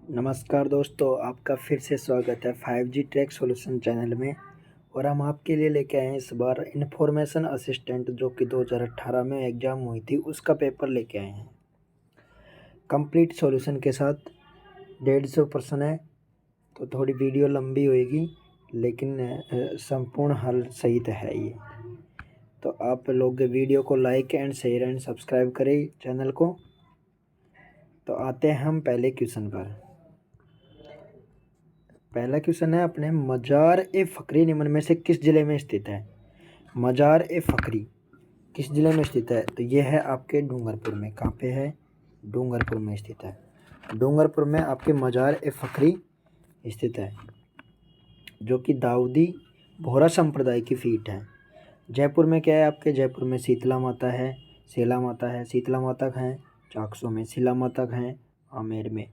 नमस्कार दोस्तों, आपका फिर से स्वागत है 5G ट्रैक सॉल्यूशन चैनल में। और हम आपके लिए लेके आए हैं इस बार इन्फॉर्मेशन असिस्टेंट जो कि 2018 में एग्ज़ाम हुई थी उसका पेपर लेके आए हैं कंप्लीट सॉल्यूशन के साथ। 150 प्रश्न है तो थोड़ी वीडियो लंबी होएगी, लेकिन संपूर्ण हल सहित है ये। तो आप लोग वीडियो को like and share and subscribe करें चैनल को। तो आते हैं हम पहले क्वेश्चन पर। पहला क्वेश्चन है अपने मजार ए फ़करी निम्न में से किस ज़िले में स्थित है। मजार ए फ़करी किस ज़िले में स्थित है? तो ये है आपके डूंगरपुर में। कहाँ पे है? डूंगरपुर में स्थित है। डूंगरपुर में आपके मजार ए फ़करी स्थित है, जो कि दाऊदी बोहरा संप्रदाय की फीट है। जयपुर में क्या है आपके? जयपुर में शीतला माता है, शेला माता है। शीतला माता हैं चाकसू में, शिला माता हैं आमेर में।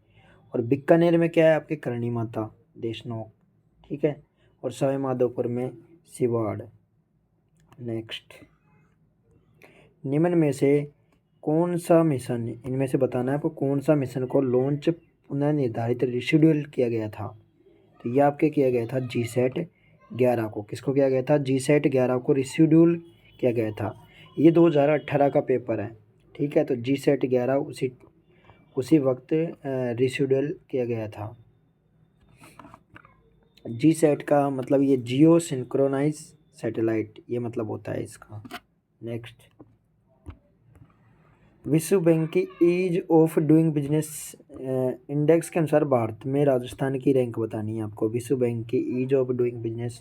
और बीकानेर में क्या है आपके? करणी माता देशनोक, ठीक है। और सवाई माधोपुर में सिवाड़। नेक्स्ट, निम्न में से कौन सा मिशन, इनमें से बताना है आपको कौन सा मिशन को लॉन्च पुनः निर्धारित रिशेड्यूल किया गया था। तो ये आपके किया गया था GSAT 11 को। किसको किया गया था? GSAT 11 को रिशेड्यूल किया गया था। ये 2018 का पेपर है, ठीक है। तो GSAT 11 उसी वक्त रिशेड्यूल किया गया था। GSAT का मतलब ये जियो सिंक्रोनाइज सैटेलाइट, ये मतलब होता है इसका। नेक्स्ट, विश्व बैंक की ease of doing business index के अनुसार भारत में राजस्थान की रैंक बतानी है आपको। विश्व बैंक की ease of doing business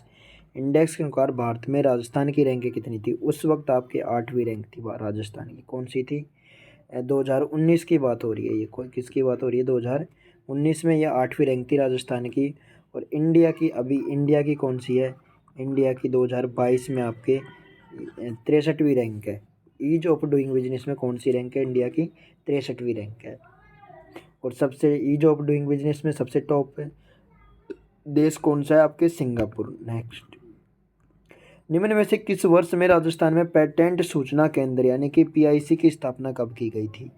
index के अनुसार भारत में राजस्थान की रैंक कितनी थी? उस वक्त आपकी 8वीं रैंक थी राजस्थान की। कौन सी थी? 2019 की बात हो रही है। ये किसकी बात हो रही है? 2019 में यह 8वीं रैंक थी राजस्थान की। और इंडिया की, अभी इंडिया की कौन सी है? इंडिया की 2022 में आपके 63वीं रैंक है। ईज ऑफ डूइंग बिजनेस में कौन सी रैंक है? इंडिया की 63वीं रैंक है। और सबसे ईज ऑफ डूइंग बिजनेस में सबसे टॉप देश कौन सा है आपके? सिंगापुर। नेक्स्ट, निम्न में से किस वर्ष में राजस्थान में पेटेंट सूचना केंद्र यानी कि PIC की स्थापना कब की गई थी?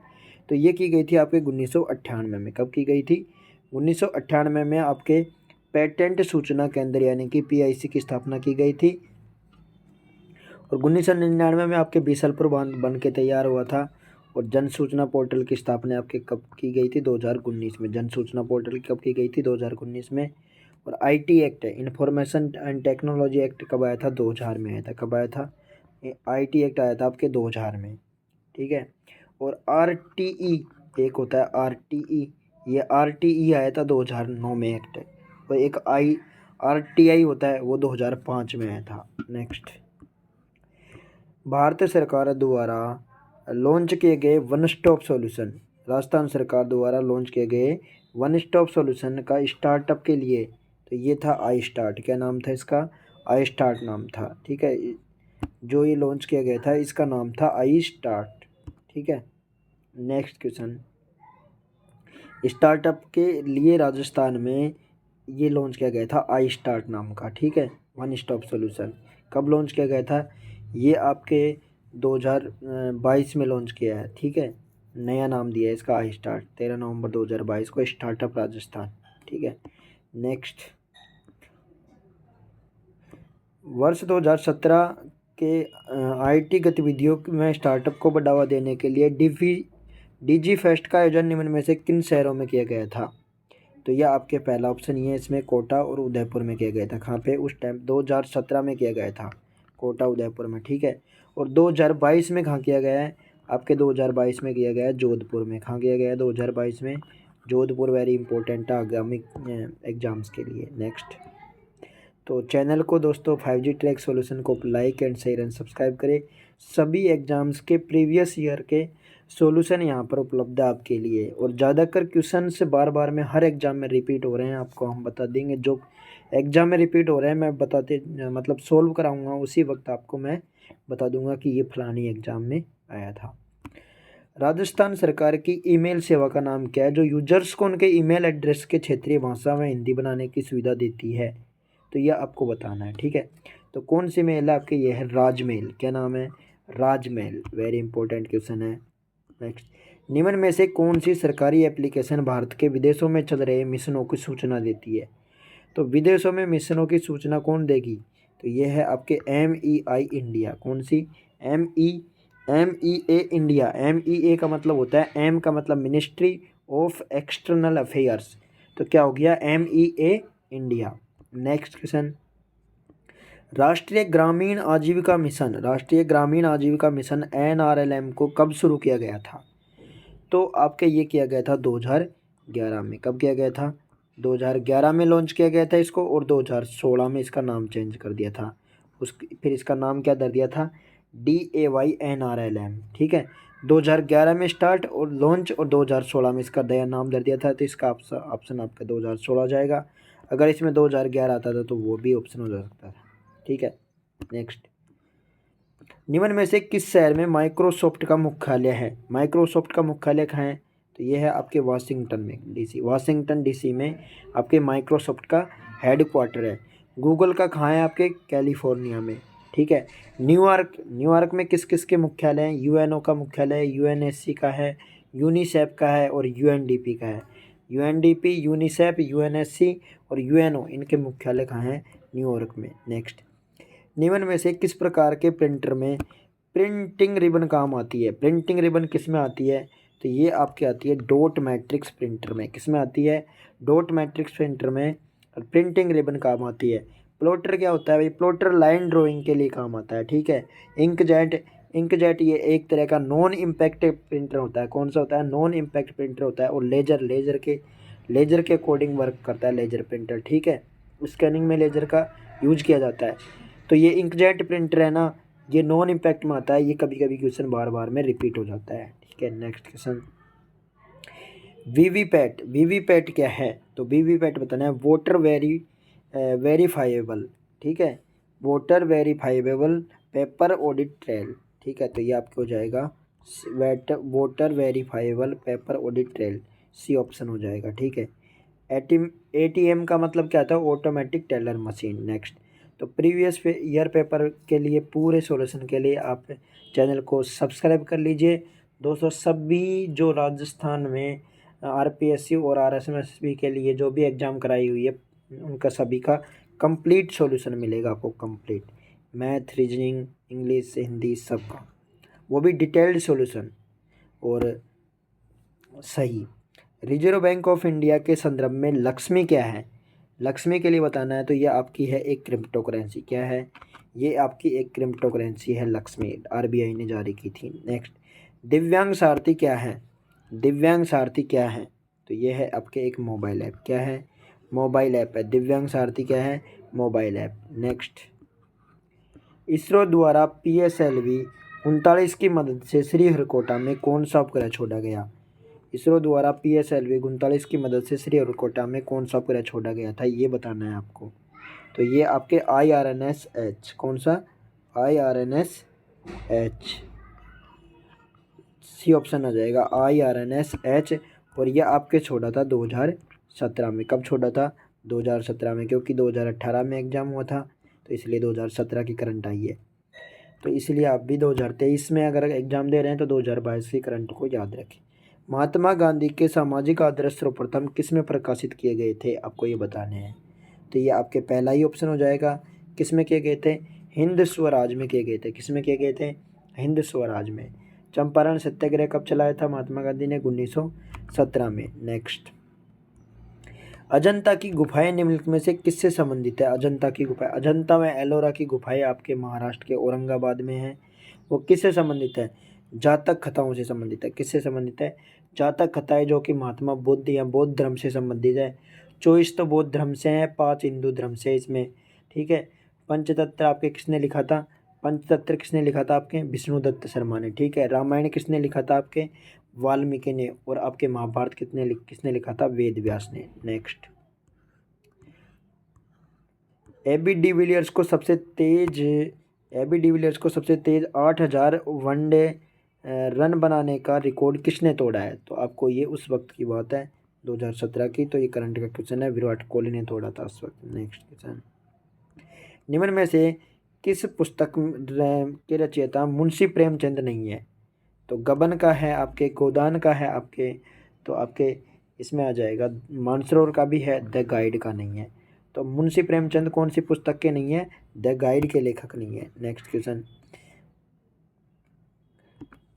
तो ये की गई थी आपके 1998 में। कब की गई थी? 1998 में आपके पेटेंट सूचना केंद्र यानी कि PIC की स्थापना की गई थी। और 1999 में आपके बीसलपुर बांध बन के तैयार हुआ था। और जन सूचना पोर्टल की स्थापना आपके कब की गई थी? 2019 में। जन सूचना पोर्टल कब की गई थी? 2019 में। और IT एक्ट है, इंफॉर्मेशन एंड टेक्नोलॉजी एक्ट कब आया था? 2000 में आया था। कब आया था? IT एक्ट आया था आपके 2000 में, ठीक है। और RTE एक होता है RTE, ये RTE आया था 2009 में एक्ट। और एक RTI होता है वो 2005 में आया था। नेक्स्ट, भारत सरकार द्वारा लॉन्च किए गए वन स्टॉप सॉल्यूशन, राजस्थान सरकार द्वारा लॉन्च किए गए वन स्टॉप सॉल्यूशन का स्टार्टअप के लिए, तो ये था आई स्टार्ट। क्या नाम था इसका? आई स्टार्ट नाम था, ठीक है। जो ये लॉन्च किया गया था इसका नाम था आई स्टार्ट, ठीक है। नेक्स्ट क्वेश्चन, स्टार्टअप के लिए राजस्थान में ये लॉन्च किया गया था आई स्टार्ट नाम का, ठीक है, वन स्टॉप सॉल्यूशन। कब लॉन्च किया गया था? ये आपके 2022 में लॉन्च किया है, ठीक है। नया नाम दिया है इसका आई स्टार्ट। 13 नवंबर 2022 को स्टार्टअप राजस्थान, ठीक है। नेक्स्ट, वर्ष 2017 के IT गतिविधियों में स्टार्टअप को बढ़ावा देने के लिए DG फेस्ट का आयोजन निम्न में से किन शहरों में किया गया था? तो यह आपके पहला ऑप्शन ये है, इसमें कोटा और उदयपुर में किया गया था। कहाँ पे? उस टाइम 2017 में किया गया था, कोटा उदयपुर में, ठीक है। और 2022 में कहाँ किया गया है आपके? 2022 में किया गया है जोधपुर में। कहाँ किया गया है 2022 में? जोधपुर। वेरी इंपॉर्टेंट है आगामी एग्जाम्स के लिए। नेक्स्ट, तो चैनल को दोस्तों 5G ट्रैक सॉल्यूशन को like and share and subscribe करें। सभी एग्जाम्स के प्रीवियस ईयर के सॉल्यूशन यहाँ पर उपलब्ध है आपके लिए। और ज़्यादातर क्वेश्चन से बार बार में हर एग्जाम में रिपीट हो रहे हैं, आपको हम बता देंगे। जो एग्जाम में रिपीट हो रहे हैं मैं बताते मतलब सोल्व कराऊंगा, उसी वक्त आपको मैं बता दूंगा कि ये फलानी एग्जाम में आया था। राजस्थान सरकार की ईमेल सेवा का नाम क्या है, जो यूजर्स को उनके ईमेल एड्रेस के क्षेत्रीय भाषा में हिंदी बनाने की सुविधा देती है? तो यह आपको बताना है, ठीक है। तो कौन सी मेल है आपके? ये है राजमेल। क्या नाम है? राजमेल। वेरी इंपॉर्टेंट क्वेश्चन है। नेक्स्ट, निम्न में से कौन सी सरकारी एप्लीकेशन भारत के विदेशों में चल रहे मिशनों की सूचना देती है? तो विदेशों में मिशनों की सूचना कौन देगी? तो ये है आपके MEI इंडिया। कौन सी? MEA India. MEA का मतलब होता है, M का मतलब मिनिस्ट्री ऑफ एक्सटर्नल अफेयर्स, तो क्या हो गया? MEA India. नेक्स्ट क्वेश्चन, राष्ट्रीय ग्रामीण आजीविका मिशन, राष्ट्रीय ग्रामीण आजीविका मिशन NRLM को कब शुरू किया गया था? तो आपके ये किया गया था 2011 में। कब किया गया था? 2011 में लॉन्च किया गया था इसको, और 2016 में इसका नाम चेंज कर दिया था। फिर इसका नाम क्या कर दिया था? DAYNRLM। ठीक है, 2011 में स्टार्ट और लॉन्च, और 2016 में इसका नया नाम दे दिया था। तो इसका ऑप्शन आपका 2016 जाएगा। अगर इसमें 2011 आता था तो वो भी ऑप्शन हो सकता था। ठीक है, नेक्स्ट, निम्न में से किस शहर में माइक्रोसॉफ्ट का मुख्यालय है? माइक्रोसॉफ्ट का मुख्यालय कहाँ है? तो ये है आपके वाशिंगटन में, DC, वाशिंगटन DC में आपके माइक्रोसॉफ्ट का हेड क्वार्टर है। गूगल का कहाँ है? आपके कैलिफोर्निया में। ठीक है, न्यूयॉर्क, न्यूयॉर्क में किस किस के मुख्यालय हैं? UNO का मुख्यालय है, UNSC का है, यूनिसेफ का है, और UNDP का है। UNDP, यूनिसेफ, UNSC और UNO, इनके मुख्यालय कहाँ हैं? न्यूयॉर्क में। नेक्स्ट, निम्न में से किस प्रकार के प्रिंटर में प्रिंटिंग रिबन काम आती है? प्रिंटिंग रिबन किस में आती है? तो ये आपकी आती है डॉट मैट्रिक्स प्रिंटर में। किस में आती है? डॉट मैट्रिक्स प्रिंटर में प्रिंटिंग रिबन काम आती है। प्लॉटर क्या होता है भाई? प्लॉटर लाइन ड्राइंग के लिए काम आता है। ठीक है, इंकजेट, इंकजेट ये एक तरह का नॉन इम्पैक्ट प्रिंटर होता है। कौन सा होता है? नॉन इम्पैक्ट प्रिंटर होता है। और लेजर के अकॉर्डिंग वर्क करता है लेजर प्रिंटर। ठीक है, स्कैनिंग में लेजर का यूज किया जाता है। तो ये इंकजेट प्रिंटर है ना, ये नॉन इम्पैक्ट में आता है। ये कभी कभी क्वेश्चन बार बार में रिपीट हो जाता है। ठीक है, नेक्स्ट क्वेश्चन, वीवीपैट, वीवीपैट क्या है? तो वीवीपैट बताना है वोटर वेरीफाइएबल। ठीक है, voter verifiable paper audit trail. ठीक है, तो ये आपको हो जाएगा voter verifiable paper audit trail, C option हो जाएगा। ठीक है, ATM का मतलब क्या था? Automatic teller machine. नेक्स्ट, तो प्रीवियस ईयर पेपर के लिए पूरे सॉल्यूशन के लिए आप चैनल को सब्सक्राइब कर लीजिए। दोस्तों, सभी जो राजस्थान में RPSC और RSMSB के लिए जो भी एग्ज़ाम कराई हुई है, उनका सभी का कंप्लीट सॉल्यूशन मिलेगा आपको। Complete math, reasoning, English, Hindi, सबका, वो भी डिटेल्ड सॉल्यूशन और सही। रिजर्व बैंक ऑफ इंडिया के संदर्भ में लक्ष्मी क्या है? लक्ष्मी के लिए बताना है, तो ये आपकी है एक क्रिप्टो करेंसी। क्या है? ये आपकी एक क्रिप्टो करेंसी है लक्ष्मी, RBI ने जारी की थी। नेक्स्ट, दिव्यांग सारथी क्या है? दिव्यांग सारथी क्या है? तो ये है आपके एक मोबाइल ऐप। क्या है? मोबाइल ऐप है। दिव्यांग सारथी क्या है? Mobile app. नेक्स्ट, इसरो द्वारा PSLV 39 की मदद से श्रीहरिकोटा में कौन सा उपग्रह छोड़ा गया? इसरो द्वारा PSLV 39 की मदद से श्रीहरिकोटा में कौन सा उपग्रह छोड़ा गया था, ये बताना है आपको। तो ये आपके IRNS-H। कौन सा? IRNS-H, C ऑप्शन आ जाएगा, IRNS-H। और ये आपके छोड़ा था 2017 में। कब छोड़ा था? 2017 में, क्योंकि 2018 में एग्ज़ाम हुआ था, तो इसलिए 2017 की करंट आई है। तो इसलिए आप भी 2023 में अगर एग्ज़ाम दे रहे हैं तो 2022 की करंट को याद रखें। महात्मा गांधी के सामाजिक आदर्श सर्वप्रथम किस में प्रकाशित किए गए थे, आपको ये बताने हैं। तो ये आपके पहला ही ऑप्शन हो जाएगा। किस में किए गए थे? हिंद स्वराज में किए गए थे। किस में किए गए थे? हिंद स्वराज में। चंपारण सत्याग्रह कब चलाया था महात्मा गांधी ने? 1917 में। नेक्स्ट, अजंता की गुफाएं निम्नलिखित में से किससे संबंधित है? अजंता की गुफाएं, अजंता व एलोरा की गुफाएं आपके महाराष्ट्र के औरंगाबाद में है। वो किससे संबंधित है? जातक कथाओं से संबंधित है। किससे संबंधित है? जातक कथाएं, जो कि महात्मा बुद्ध या बौद्ध धर्म से संबंधित है। 24 तो बौद्ध धर्म से हैं, 5 हिंदू धर्म से इसमें। ठीक है, पंचतंत्र आपके किसने लिखा था? पंचतंत्र किसने लिखा था? आपके विष्णुदत्त शर्मा ने। ठीक है, रामायण किसने लिखा था? आपके वाल्मीकि ने। और आपके महाभारत किसने लिखा था? वेद व्यास ने। नेक्स्ट, एबी डिविलियर्स को सबसे तेज 8,000 वनडे रन बनाने का रिकॉर्ड किसने तोड़ा है? तो आपको ये उस वक्त की बात है, 2017 की। तो ये करंट का क्वेश्चन है, विराट कोहली ने तोड़ा था उस वक्त। नेक्स्ट क्वेश्चन, निम्न में से किस पुस्तक के रचयिता मुंशी प्रेमचंद नहीं है? तो गबन का है आपके, गोदान का है आपके, तो आपके इसमें आ जाएगा। मानसरोवर का भी है, द गाइड का नहीं है। तो मुंशी प्रेमचंद कौन सी पुस्तक के नहीं है? द गाइड के लेखक नहीं है। नेक्स्ट क्वेश्चन,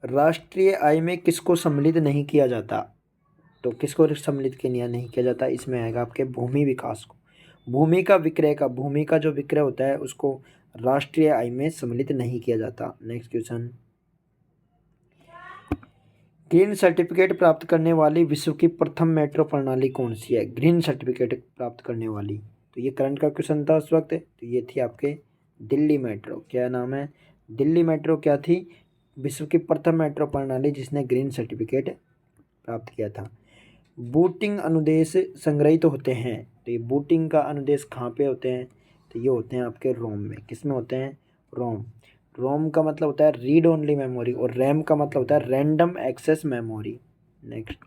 राष्ट्रीय आय में किसको सम्मिलित नहीं किया जाता? तो किसको सम्मिलित नहीं किया जाता? इसमें आएगा आपके भूमि विकास को। भूमि का विक्रय का, भूमि का जो विक्रय होता है उसको राष्ट्रीय आय में सम्मिलित नहीं किया जाता। नेक्स्ट क्वेश्चन, ग्रीन सर्टिफिकेट प्राप्त करने वाली विश्व की प्रथम मेट्रो प्रणाली कौन सी है? ग्रीन सर्टिफिकेट प्राप्त करने वाली, तो ये करंट का क्वेश्चन था उस वक्त। तो ये थी आपके दिल्ली मेट्रो। क्या नाम है? दिल्ली मेट्रो क्या थी? विश्व की प्रथम मेट्रो प्रणाली जिसने ग्रीन सर्टिफिकेट प्राप्त किया था। बूटिंग अनुदेश संग्रहित होते हैं, तो ये बूटिंग का अनुदेश कहाँ पे होते हैं? तो ये होते हैं आपके रोम में। किस में होते हैं? रोम। रोम का मतलब होता है रीड ओनली मेमोरी, और रैम का मतलब होता है random access memory. Next,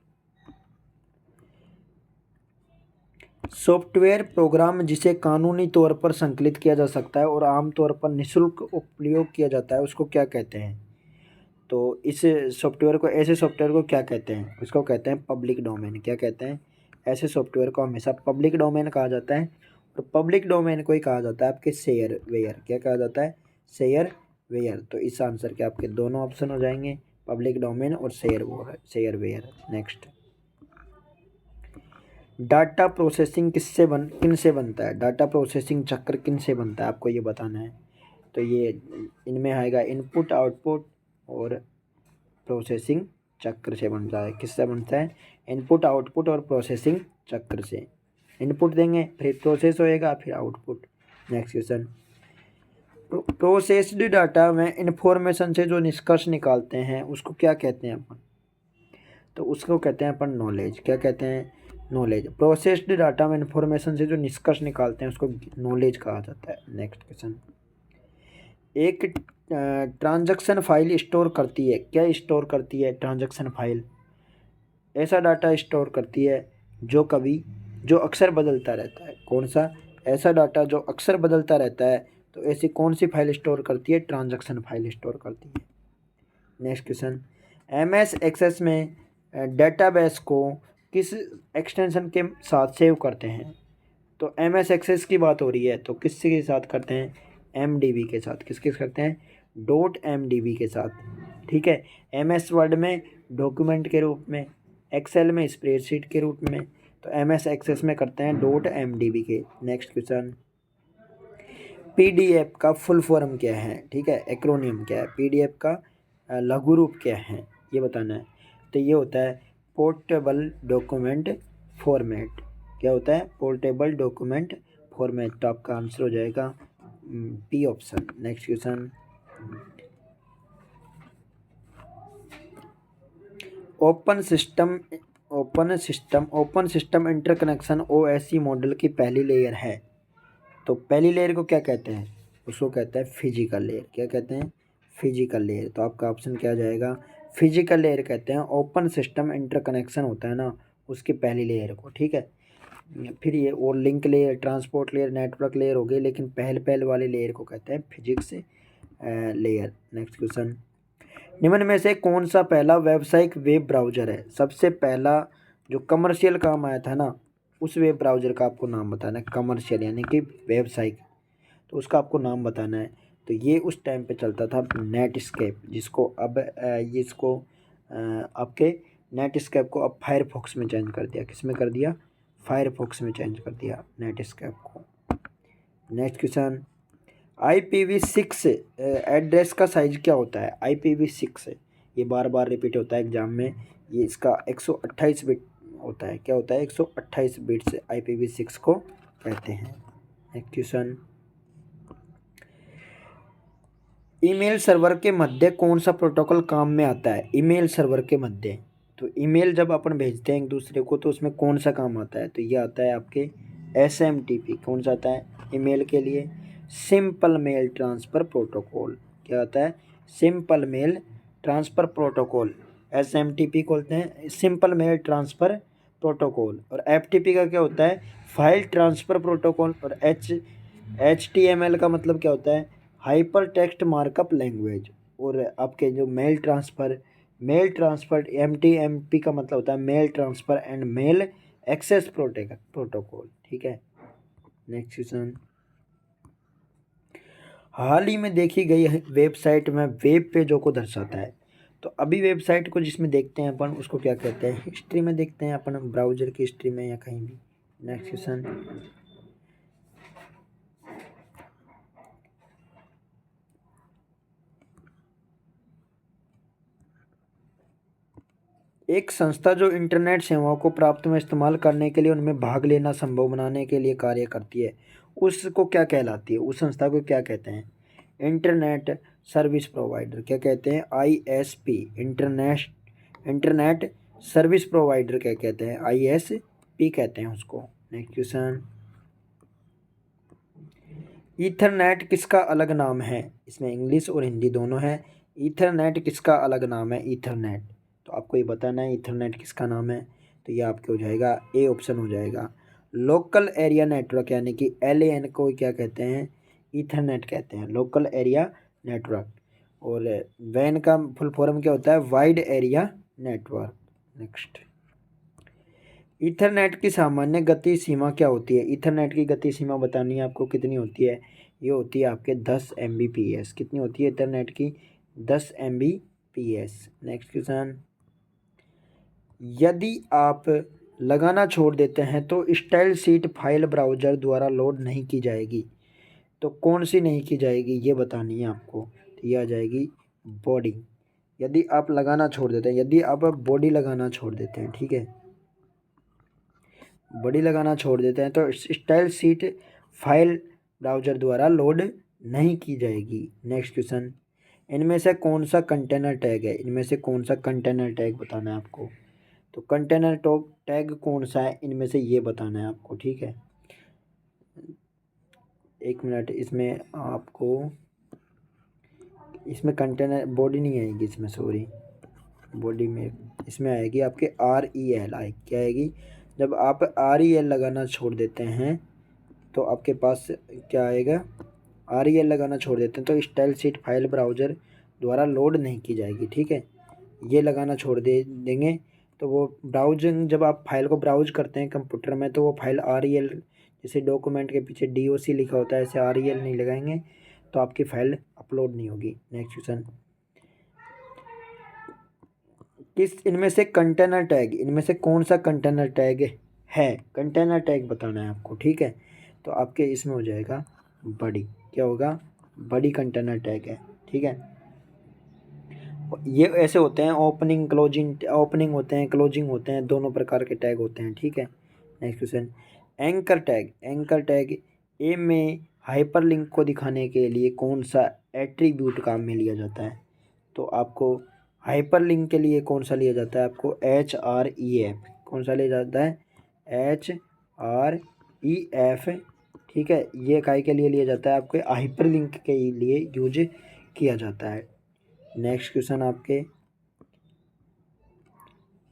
software program जिसे कानूनी तौर पर संकलित किया जा सकता है और आमतौर पर निःशुल्क उपयोग किया जाता है उसको क्या कहते हैं? तो इस सॉफ्टवेयर को, ऐसे सॉफ्टवेयर को क्या कहते हैं? उसको कहते हैं पब्लिक डोमेन। क्या कहते हैं? ऐसे सॉफ्टवेयर को हमेशा पब्लिक डोमेन कहा जाता है। और पब्लिक डोमेन को ही कहा जाता है आपके शेयर वेयर। क्या कहा जाता है? Shareware. तो इस आंसर के आपके दोनों ऑप्शन हो जाएंगे, पब्लिक डोमेन और shareware. Next, data processing किन से बनता है? डाटा प्रोसेसिंग चक्र किन से बनता है आपको ये बताना है। तो ये इनमें आएगा इनपुट, आउटपुट और प्रोसेसिंग चक्र से बनता है। किससे बनता है? इनपुट, आउटपुट और प्रोसेसिंग चक्र से। इनपुट देंगे, फिर प्रोसेस होएगा, फिर output. Next question, processed data में इंफॉर्मेशन से जो निष्कर्ष निकालते हैं उसको क्या कहते हैं अपन? तो उसको कहते हैं अपन नॉलेज। क्या कहते हैं? नॉलेज। प्रोसेस्ड डाटा में इंफॉर्मेशन से जो निष्कर्ष निकालते हैं उसको नॉलेज कहा जाता है। नेक्स्ट क्वेश्चन, एक ट्रांजैक्शन फाइल स्टोर करती है। क्या स्टोर करती है ट्रांजैक्शन फाइल? ऐसा डाटा स्टोर करती है जो अक्सर बदलता रहता है। कौन सा? ऐसा डाटा जो अक्सर बदलता रहता है। तो ऐसी कौन सी फाइल स्टोर करती है? ट्रांजैक्शन फाइल स्टोर करती है। नेक्स्ट क्वेश्चन, एमएस एक्सेस में डेटाबेस को किस एक्सटेंशन के साथ सेव करते हैं? तो एमएस एक्सेस की बात हो रही है तो किसके साथ करते हैं? एमडीबी के साथ। किसके साथ करते हैं? .mdb के साथ। ठीक है, एमएस वर्ड में डॉक्यूमेंट के रूप में, एक्सेल में स्प्रेडशीट के रूप में, तो एमएस एक्सेस में करते हैं .mdb के। नेक्स्ट क्वेश्चन, पीडीएफ का फुल फॉर्म क्या है? ठीक है, एक्रोनियम क्या है? पीडीएफ का लघु रूप क्या है ये बताना है। तो ये होता है पोर्टेबल डॉक्यूमेंट फॉर्मेट। क्या होता है? Portable document format. तो आपका आंसर हो जाएगा b option. Next question, open system interconnection OSC model की पहली लेयर है। तो पहली लेयर को क्या कहते हैं? उसको कहते हैं फिजिकल लेयर। क्या कहते हैं? Physical layer. तो आपका ऑप्शन क्या आ जाएगा? फिजिकल लेयर कहते हैं ओपन सिस्टम इंटरकनेक्शन होता है ना उसकी पहली लेयर को। ठीक है, फिर ये और link layer, transport layer, network layer हो गई, लेकिन पहले वाली लेयर को कहते हैं फिजिक्स लेयर। नेक्स्ट क्वेश्चन, निम्न में से कौन सा पहला व्यावसायिक वेब ब्राउज़र है? सबसे पहला जो कमर्शियल काम आया था ना उस वेब ब्राउज़र का आपको नाम बताना है। कमर्शियल यानी कि व्यावसायिक, तो उसका आपको नाम बताना है। तो ये उस टाइम पे चलता था नेटस्केप, जिसको अब आपके नेटस्केप को अब फायरफॉक्स में चेंज कर दिया। किस में कर दिया? फायरफॉक्स में चेंज कर दिया नेटस्केप को। नेक्स्ट क्वेश्चन, IPv6 एड्रेस का साइज क्या होता है? IPv6 ये बार बार रिपीट होता है एग्जाम में। ये इसका 128 बिट होता है। क्या होता है? 128 बिट से IPv6 को कहते हैं। नेक्स्ट क्वेश्चन, ईमेल सर्वर के मध्य कौन सा प्रोटोकॉल काम में आता है? ईमेल सर्वर के मध्य, तो ईमेल जब अपन भेजते हैं एक दूसरे को तो उसमें कौन सा काम आता है? तो ये आता है आपके SMTP। कौन सा आता है ईमेल के लिए? Simple mail transfer protocol. क्या आता है? Simple mail transfer protocol. SMTP को बोलते हैं सिंपल मेल ट्रांसफ़र प्रोटोकॉल। और FTP का क्या होता है? File transfer protocol. और HTML का मतलब क्या होता है? Hyper text markup language. और आपके जो mail transfer mail transfer, MTMP का मतलब होता है mail transfer and mail access protocol, ठीक है। नेक्स्ट क्वेश्चन, हाल ही में देखी गई वेबसाइट में वेब पेजों को दर्शाता है। तो अभी वेबसाइट को जिसमें देखते हैं अपन उसको क्या कहते हैं, हिस्ट्री में देखते हैं अपन, ब्राउजर की हिस्ट्री में या कहीं भी। नेक्स्ट क्वेश्चन, एक संस्था जो इंटरनेट सेवाओं को प्राप्त में इस्तेमाल करने के लिए उनमें भाग लेना संभव बनाने के लिए कार्य करती है, उसको क्या कहलाती है, उस संस्था को क्या कहते हैं? इंटरनेट सर्विस प्रोवाइडर, क्या कहते हैं? ISP, इंटरनेट सर्विस प्रोवाइडर क्या कहते हैं? ISP कहते हैं उसको। नेक्स्ट क्वेश्चन, ईथरनेट किसका अलग नाम है? इसमें इंग्लिश और हिंदी दोनों है। ईथरनेट किसका अलग नाम है? ईथरनेट, तो आपको ये बताना है ईथरनेट किसका नाम है। तो ये आपके हो जाएगा ए ऑप्शन हो जाएगा। लोकल एरिया नेटवर्क यानी कि LAN को क्या कहते हैं? ईथरनेट कहते हैं, लोकल एरिया नेटवर्क। और वैन का फुल फॉर्म क्या होता है? Wide area network. Next, Ethernet की सामान्य गति सीमा क्या होती है? ईथरनेट की गति सीमा बतानी है आपको, कितनी होती है? ये होती है आपके 10 Mbps। कितनी होती है ईथरनेट की? 10 Mbps। नेक्स्ट क्वेश्चन, यदि आप लगाना छोड़ देते हैं तो स्टाइल शीट फाइल ब्राउज़र द्वारा लोड नहीं की जाएगी। तो कौन सी नहीं की जाएगी ये बतानी है आपको। तो ये आ जाएगी बॉडी। यदि आप लगाना छोड़ देते हैं, यदि आप बॉडी लगाना छोड़ देते हैं, ठीक है, बॉडी लगाना छोड़ देते हैं तो स्टाइल शीट फाइल ब्राउज़र द्वारा लोड नहीं की जाएगी। नेक्स्ट क्वेश्चन, इनमें से कौन सा कंटेनर टैग है? इनमें से कौन सा कंटेनर टैग बताना है आपको। तो कंटेनर टैग कौन सा है इनमें से ये बताना है आपको, ठीक है। एक मिनट, इसमें आपको, इसमें कंटेनर बॉडी नहीं आएगी इसमें, सॉरी, बॉडी में इसमें आएगी आपके REL क्या आएगी? जब आप REL लगाना छोड़ देते हैं तो आपके पास क्या आएगा? REL लगाना छोड़ देते हैं तो स्टाइल शीट फाइल ब्राउज़र द्वारा लोड नहीं की जाएगी, ठीक है। ये लगाना छोड़ देंगे तो वो ब्राउजिंग, जब आप फाइल को ब्राउज करते हैं कंप्यूटर में तो वो फाइल REL, जैसे डॉक्यूमेंट के पीछे DOC लिखा होता है, ऐसे REL नहीं लगाएंगे तो आपकी फ़ाइल अपलोड नहीं होगी। नेक्स्ट क्वेश्चन, किस इनमें से कंटेनर टैग, इनमें से कौन सा कंटेनर टैग है? कंटेनर टैग बताना है आपको, ठीक है। तो आपके इसमें हो जाएगा बड़ी, क्या होगा? बड़ी कंटेनर टैग है, ठीक है। ये ऐसे होते हैं ओपनिंग क्लोजिंग, ओपनिंग होते हैं क्लोजिंग होते हैं, दोनों प्रकार के टैग होते हैं, ठीक है। Next question, anchor tag, anchor tag a में हाइपरलिंक को दिखाने के लिए कौन सा एट्रीब्यूट काम में लिया जाता है? तो आपको हाइपरलिंक के लिए कौन सा लिया जाता है? आपको HREF, कौन सा लिया जाता है? HREF, ठीक है। ये काय के लिए लिया जाता है? आपके हाइपरलिंक के लिए यूज किया जाता है। नेक्स्ट क्वेश्चन आपके,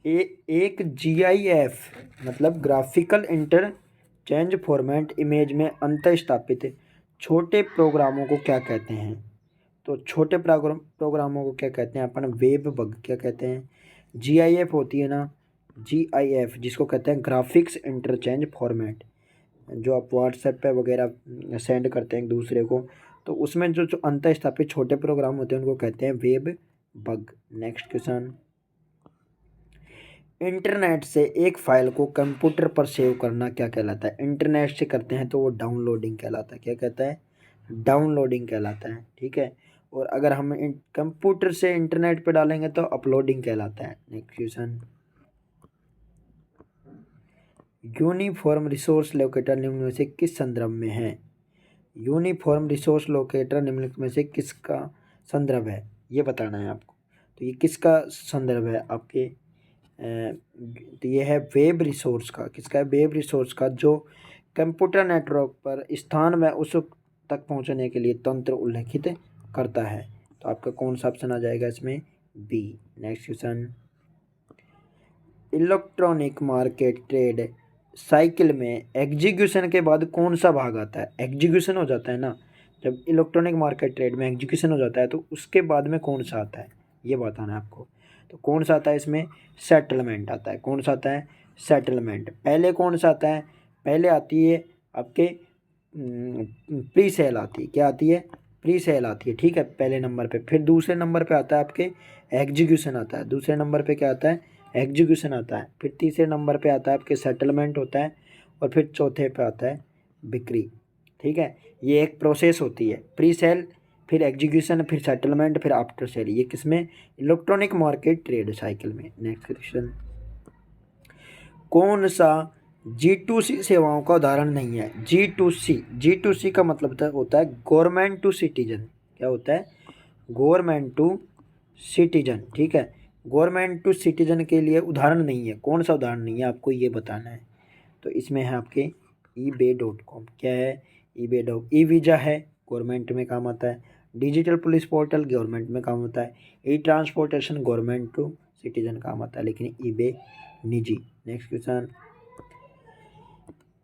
एक GIF मतलब ग्राफिकल इंटरचेंज फॉर्मेट इमेज में अंतःस्थापित छोटे प्रोग्रामों को क्या कहते हैं? तो छोटे प्रोग्रामों को क्या कहते हैं अपन? वेब बग क्या कहते हैं? GIF होती है ना, GIF जिसको कहते हैं ग्राफिक्स इंटरचेंज फॉर्मेट, जो आप व्हाट्सएप पे वगैरह सेंड करते हैं एक दूसरे को, तो उसमें जो जो अंतःस्थापित छोटे प्रोग्राम होते हैं उनको कहते हैं web bug. Next question, internet से एक फ़ाइल को कंप्यूटर पर सेव करना क्या कहलाता है? इंटरनेट से करते हैं तो वो डाउनलोडिंग कहलाता है। क्या कहता है? डाउनलोडिंग कहलाता है, ठीक है। और अगर हम कंप्यूटर से इंटरनेट पे डालेंगे तो अपलोडिंग कहलाता है। Next question, uniform resource locator निम्न में से किस संदर्भ में है? यूनिफॉर्म रिसोर्स लोकेटर निम्नलिखित में से किसका संदर्भ है ये बताना है आपको। तो ये किसका संदर्भ है आपके? तो ये है वेब रिसोर्स का। किसका है? वेब रिसोर्स का, जो कंप्यूटर नेटवर्क पर स्थान व उस तक पहुंचने के लिए तंत्र उल्लेखित करता है। तो आपका कौन सा ऑप्शन आ जाएगा इसमें? B. Next question, electronic market trade cycle में एग्जीक्यूशन के बाद कौन सा भाग आता है? एग्जीक्यूशन हो जाता है ना, जब इलेक्ट्रॉनिक मार्केट ट्रेड में एग्जीक्यूशन हो जाता है तो उसके बाद में कौन सा आता है ये बताना है आपको। तो कौन सा आता है इसमें? सेटलमेंट आता है। कौन सा आता है? सेटलमेंट। पहले कौन सा आता है? पहले आती है आपके प्री सेल आती है। क्या आती है? प्री सेल आती है, ठीक है, पहले नंबर पे। फिर दूसरे नंबर पे आता है आपके एग्जीक्यूशन आता है। दूसरे नंबर पे क्या आता है? एग्जीक्यूशन आता है। फिर तीसरे नंबर पे आता है आपके सेटलमेंट होता है, और फिर चौथे पे आता है बिक्री, ठीक है। ये एक प्रोसेस होती है, प्री सेल, फिर एग्जीक्यूशन, फिर सेटलमेंट, फिर आफ्टर सेल। ये किसमें? इलेक्ट्रॉनिक मार्केट ट्रेड साइकिल में। नेक्स्ट क्वेश्चन, कौन सा G2C सेवाओं का उदाहरण नहीं है? G2C का मतलब होता है गवर्नमेंट टू सिटीजन। क्या होता है? गवर्नमेंट टू सिटीजन, ठीक है। गवर्नमेंट टू सिटीजन के लिए उदाहरण नहीं है। कौन सा उदाहरण नहीं है, आपको ये बताना है। तो इसमें है आपके ebay.com। क्या है? ई वीज़ा है, गवर्नमेंट में काम आता है। डिजिटल पुलिस पोर्टल गवर्नमेंट में काम आता है। ई ट्रांसपोर्टेशन गवर्नमेंट टू सिटीजन काम आता है, लेकिन ईबे निजी। नेक्स्ट क्वेश्चन,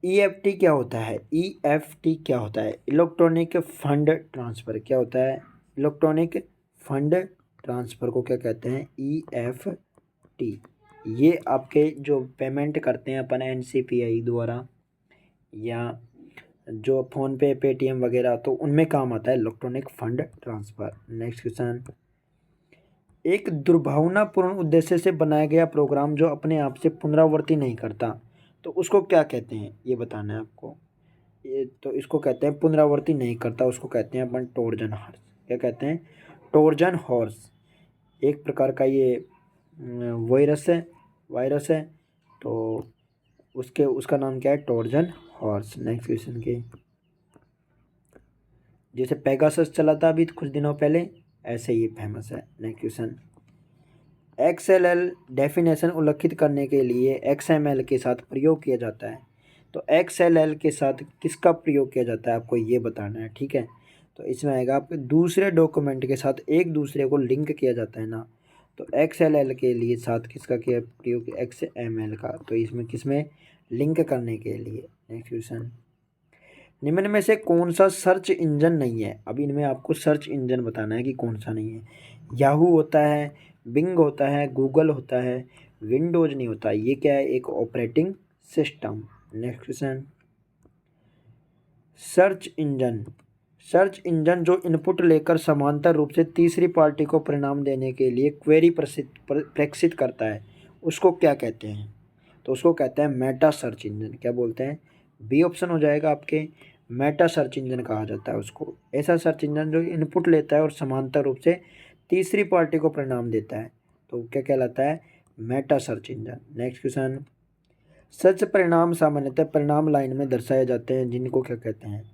EFT क्या होता है? EFT क्या होता है? Electronic fund transfer. क्या होता है? इलेक्ट्रॉनिक फंड ट्रांसफ़र को क्या कहते हैं? EFT। ये आपके जो पेमेंट करते हैं अपन NCPI द्वारा, या जो फ़ोनपे, पेटीएम वगैरह, तो उनमें काम आता है electronic fund transfer. Next question, एक दुर्भावनापूर्ण उद्देश्य से बनाया गया प्रोग्राम जो अपने आप से पुनरावृत्ति नहीं करता, तो उसको क्या कहते हैं? ये बताना है आपको। ये तो इसको कहते हैं पुनरावृत्ति नहीं करता, उसको कहते हैं अपन ट्रोजन हॉर्स। क्या कहते हैं? Trojan horse. एक प्रकार का ये वायरस है, तो उसका नाम क्या है? Trojan horse. नेक्स्ट क्वेश्चन के, जैसे पेगासस चला था अभी कुछ दिनों पहले, ऐसे ही फेमस है। नेक्स्ट क्वेश्चन, XLL डेफिनेशन उल्लिखित करने के लिए XML के साथ प्रयोग किया जाता है। तो XLL के साथ किसका प्रयोग किया जाता है, आपको ये बताना है, ठीक है। तो इसमें आएगा आपके दूसरे डॉक्यूमेंट के साथ एक दूसरे को लिंक किया जाता है ना, तो XLL के लिए साथ किसका किया प्रयोग? XML का। तो इसमें किसमें? लिंक करने के लिए। नेक्स्ट क्वेश्चन, निम्न में से कौन सा सर्च इंजन नहीं है? अब इनमें आपको सर्च इंजन बताना है कि कौन सा नहीं है। याहू होता है, बिंग होता है, गूगल होता है, विंडोज नहीं होता। ये क्या है? एक operating system. Next question, search engine जो इनपुट लेकर समांतर रूप से तीसरी पार्टी को परिणाम देने के लिए क्वेरी प्रेषित करता है, उसको क्या कहते हैं? तो उसको कहते हैं मेटा सर्च इंजन। क्या बोलते हैं? बी ऑप्शन हो जाएगा आपके, मेटा सर्च इंजन कहा जाता है उसको। ऐसा सर्च इंजन जो इनपुट लेता है और समांतर रूप से तीसरी पार्टी को परिणाम देता है, तो क्या कहलाता है? Meta search engine. Next question, search परिणाम सामान्यतः परिणाम लाइन में दर्शाए जाते हैं, जिनको क्या कहते हैं?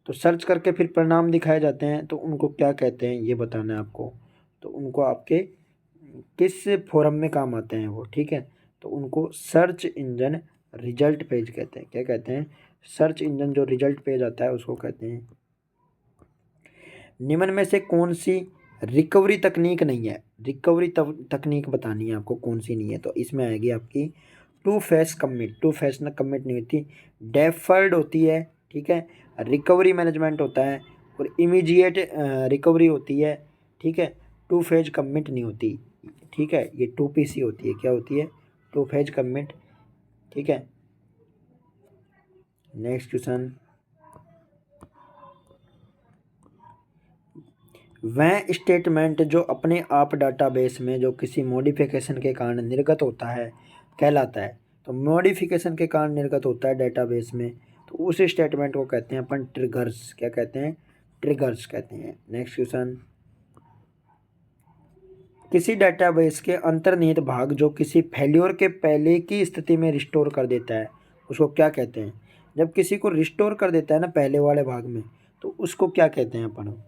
तो सर्च करके फिर परिणाम दिखाए जाते हैं, तो उनको क्या कहते हैं, ये बताना है आपको। तो उनको आपके किस फोरम में काम आते हैं वो, ठीक है। तो उनको सर्च इंजन रिजल्ट पेज कहते हैं। क्या कहते हैं? सर्च इंजन जो रिजल्ट पेज आता है उसको कहते हैं। निम्न में से कौन सी रिकवरी तकनीक नहीं है? रिकवरी तकनीक बतानी है आपको, कौन सी नहीं है। तो इसमें आएगी आपकी टू फेस कमिट नहीं होती, डेफर्ड होती है, ठीक है। रिकवरी मैनेजमेंट होता है, और इमीडिएट रिकवरी होती है, ठीक है। टू फेज कमिट नहीं होती, ठीक है। ये 2PC होती है। क्या होती है? टू फेज कमिट, ठीक है। नेक्स्ट क्वेश्चन, वह स्टेटमेंट जो अपने आप डाटाबेस में जो किसी मॉडिफिकेशन के कारण निर्गत होता है कहलाता है। तो मॉडिफिकेशन के कारण निर्गत होता है डेटाबेस में, तो उस स्टेटमेंट को कहते हैं अपन ट्रिगर्स। क्या कहते हैं? ट्रिगर्स कहते हैं। नेक्स्ट क्वेश्चन, किसी डेटाबेस के अंतर्निहित भाग जो किसी फेल्योर के पहले की स्थिति में रिस्टोर कर देता है, उसको क्या कहते हैं? जब किसी को रिस्टोर कर देता है ना पहले वाले भाग में, तो उसको क्या कहते हैं अपन?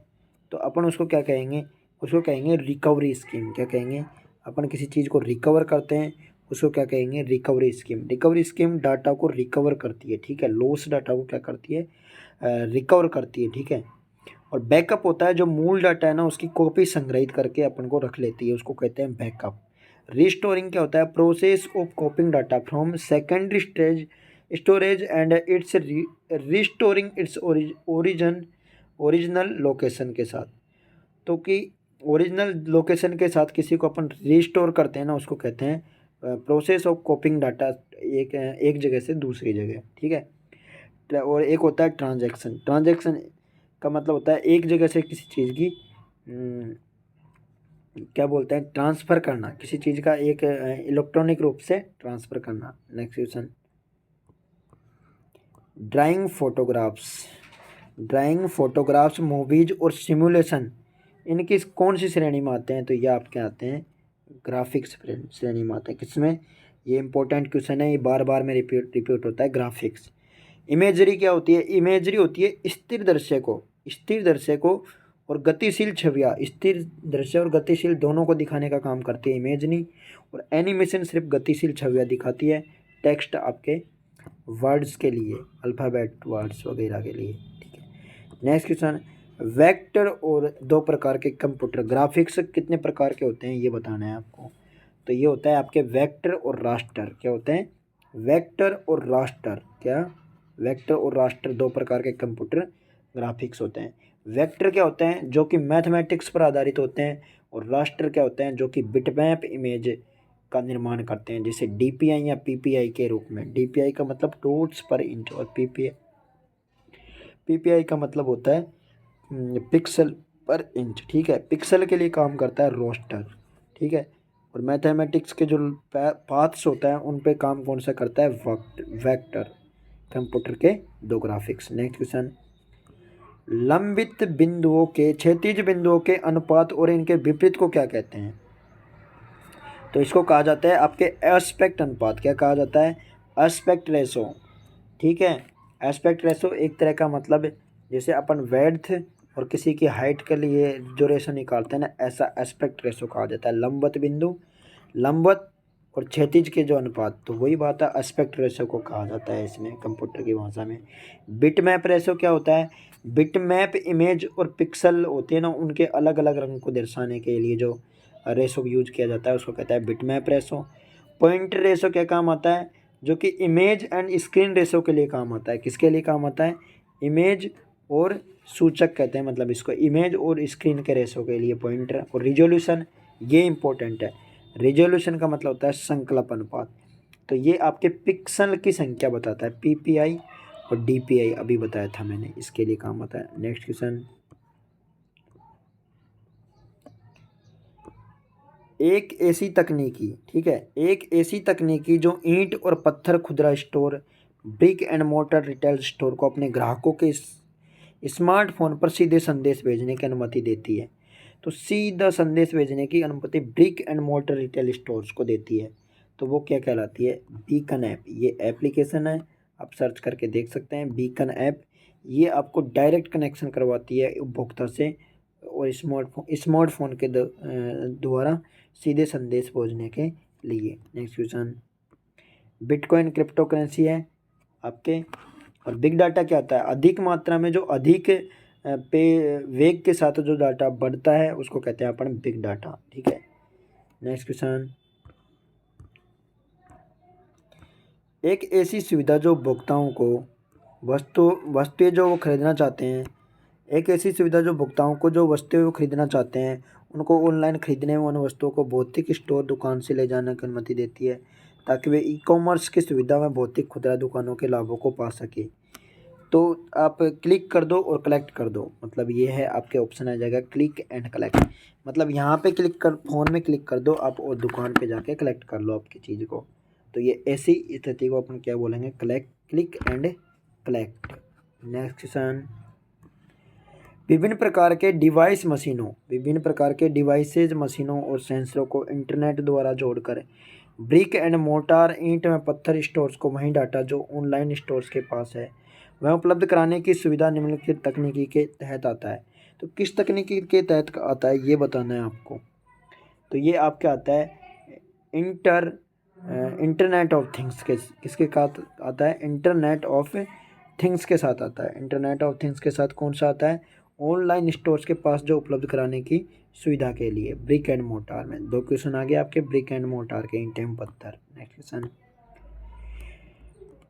तो अपन उसको क्या कहेंगे? उसको कहेंगे रिकवरी स्कीम। क्या कहेंगे? अपन किसी चीज़ को रिकवर करते हैं, उसको क्या कहेंगे? Recovery scheme. Recovery scheme data को रिकवर करती है, ठीक है। लॉस डाटा को क्या करती है? रिकवर करती है, ठीक है। और बैकअप होता है, जो मूल डाटा है ना उसकी कॉपी संग्रहित करके अपन को रख लेती है, उसको कहते हैं बैकअप। रिस्टोरिंग क्या होता है? Process of कॉपिंग data from secondary storage and it's restoring its original location के साथ। तो कि ओरिजिनल लोकेशन के साथ किसी को अपन रिस्टोर करते हैं ना, उसको कहते हैं प्रोसेस ऑफ कॉपिंग डाटा एक एक जगह से दूसरी जगह, ठीक है। और एक होता है ट्रांजैक्शन। ट्रांजैक्शन का मतलब होता है एक जगह से किसी चीज़ की क्या बोलते हैं, ट्रांसफ़र करना, किसी चीज़ का एक इलेक्ट्रॉनिक रूप से ट्रांसफ़र करना। Next question, drawing photographs. Drawing photographs, movies और सिमुलेशन इनकी कौन सी श्रेणी में आते हैं? तो ये आपके आते हैं ग्राफिक्स श्रेणी में आते हैं। किसमें? ये इंपॉर्टेंट क्वेश्चन है, ये बार बार में रिपीट होता है। ग्राफिक्स। इमेजरी क्या होती है? इमेजरी होती है स्थिर दृश्य को और गतिशील छवियाँ, स्थिर दृश्य और गतिशील दोनों को दिखाने का काम करती है इमेजरी। और एनिमेशन सिर्फ गतिशील छवियाँ दिखाती है। टेक्स्ट आपके वर्ड्स के लिए, अल्फ़ाबेट वर्ड्स वगैरह के लिए, ठीक है। नेक्स्ट क्वेश्चन, वेक्टर और दो प्रकार के कंप्यूटर ग्राफिक्स कितने प्रकार के होते हैं ये बताना है आपको। तो ये होता है आपके वेक्टर और रास्टर। क्या होते हैं? वेक्टर और रास्टर। क्या? वेक्टर और रास्टर दो प्रकार के कंप्यूटर ग्राफिक्स होते हैं। वेक्टर क्या होते हैं? जो कि मैथमेटिक्स पर आधारित होते हैं। और रास्टर क्या होते हैं? जो कि बिटमैप इमेज का निर्माण करते हैं, जैसे डीपीआई या पीपीआई के रूप में। डीपीआई का मतलब डॉट्स पर इंच और पीपीआई का मतलब होता है पिक्सल पर इंच, ठीक है। पिक्सल के लिए काम करता है रोस्टर, ठीक है। और मैथमेटिक्स के जो पाथ्स होता है उन पे काम कौन सा करता है? वेक्टर। कंप्यूटर के दो ग्राफिक्स। नेक्स्ट क्वेश्चन, लंबित बिंदुओं के क्षैतिज बिंदुओं के अनुपात और इनके विपरीत को क्या कहते हैं? तो इसको कहा जाता है आपके एस्पेक्ट अनुपात। क्या कहा जाता है? एस्पेक्ट रेशो, ठीक है। एस्पेक्ट रेशो एक तरह का मतलब जैसे अपन वेड्थ और किसी की हाइट के लिए जो रेशो निकालते हैं ना, ऐसा एस्पेक्ट रेशो कहा जाता है। लंबवत बिंदु, लंबवत और क्षैतिज के जो अनुपात, तो वही बात है, एस्पेक्ट रेशो को कहा जाता है इसमें कंप्यूटर की भाषा में। बिट मैप रेशो क्या होता है? बिट मैप इमेज और पिक्सल होते हैं ना, उनके अलग अलग रंग को दर्शाने के लिए जो रेशो यूज किया जाता है उसको कहता है bit map ratio. Point ratio क्या काम आता है? जो कि इमेज एंड स्क्रीन रेशो के लिए काम आता है। किसके लिए काम आता है? इमेज और सूचक कहते हैं, मतलब इसको इमेज और स्क्रीन के रेशो के लिए पॉइंटर। और रिजोल्यूशन, ये इंपॉर्टेंट है। रिजोल्यूशन का मतलब होता है संकलप अनुपात। तो ये आपके पिक्सल की संख्या बताता है। पीपीआई और डीपीआई अभी बताया था मैंने, इसके लिए काम आता है। नेक्स्ट क्वेश्चन, एक ऐसी तकनीकी, ठीक है, एक ऐसी तकनीकी जो ईंट और पत्थर खुदरा store, brick and mortar retail store को अपने ग्राहकों के स्मार्टफोन पर सीधे संदेश भेजने की अनुमति देती है। तो सीधा संदेश भेजने की अनुमति brick and mortar retail stores को देती है। तो वो क्या कहलाती है? Beacon app. ये एप्लीकेशन है, आप सर्च करके देख सकते हैं, बीकन ऐप। ये आपको डायरेक्ट कनेक्शन करवाती है उपभोक्ता से और स्मार्टफोन के द्वारा सीधे संदेश भेजने के लिए। Next question, bitcoin crypto currency है आपके। और बिग डाटा क्या होता है? अधिक मात्रा में जो अधिक पे वेग के साथ जो डाटा बढ़ता है उसको कहते हैं अपन बिग डाटा, ठीक है। नेक्स्ट क्वेश्चन, एक ऐसी सुविधा जो उपभोक्ताओं को वस्तुएं जो वो खरीदना चाहते हैं, एक ऐसी सुविधा जो भुगताओं को जो वस्तुएं वो खरीदना चाहते हैं उनको ऑनलाइन खरीदने में उन वस्तुओं को भौतिक स्टोर दुकान से ले जाने की अनुमति देती है, ताकि वे ई कॉमर्स की सुविधा में भौतिक खुदरा दुकानों के लाभों को पा सके। तो आप क्लिक कर दो और कलेक्ट कर दो, मतलब ये है आपके ऑप्शन आ जाएगा क्लिक एंड कलेक्ट। मतलब यहाँ पे क्लिक कर, फ़ोन में क्लिक कर दो आप और दुकान पे जाके कलेक्ट कर लो आपकी चीज़ को। तो ये ऐसी स्थिति को अपन क्या बोलेंगे? Click and collect. Next question, विभिन्न प्रकार के डिवाइसेज मशीनों और सेंसरों को इंटरनेट द्वारा जोड़कर ब्रिक एंड मोर्टार ईंट में पत्थर स्टोर्स को वही डाटा जो ऑनलाइन स्टोर्स के पास है वह उपलब्ध कराने की सुविधा निम्नलिखित तकनीकी के तहत आता है। तो किस तकनीकी के तहत आता है ये बताना है आपको। तो ये आपका आता है इंटरनेट ऑफ थिंग्स के, किसके साथ आता है? इंटरनेट ऑफ थिंग्स के साथ आता है। इंटरनेट ऑफ थिंग्स के साथ कौन सा आता है? ऑनलाइन स्टोर्स के पास जो उपलब्ध कराने की सुविधा के लिए। ब्रिक एंड मोर्टार में दो क्वेश्चन आ गए आपके, ब्रिक एंड मोर्टार के, ईंट एवं पत्थर। नेक्स्ट क्वेश्चन,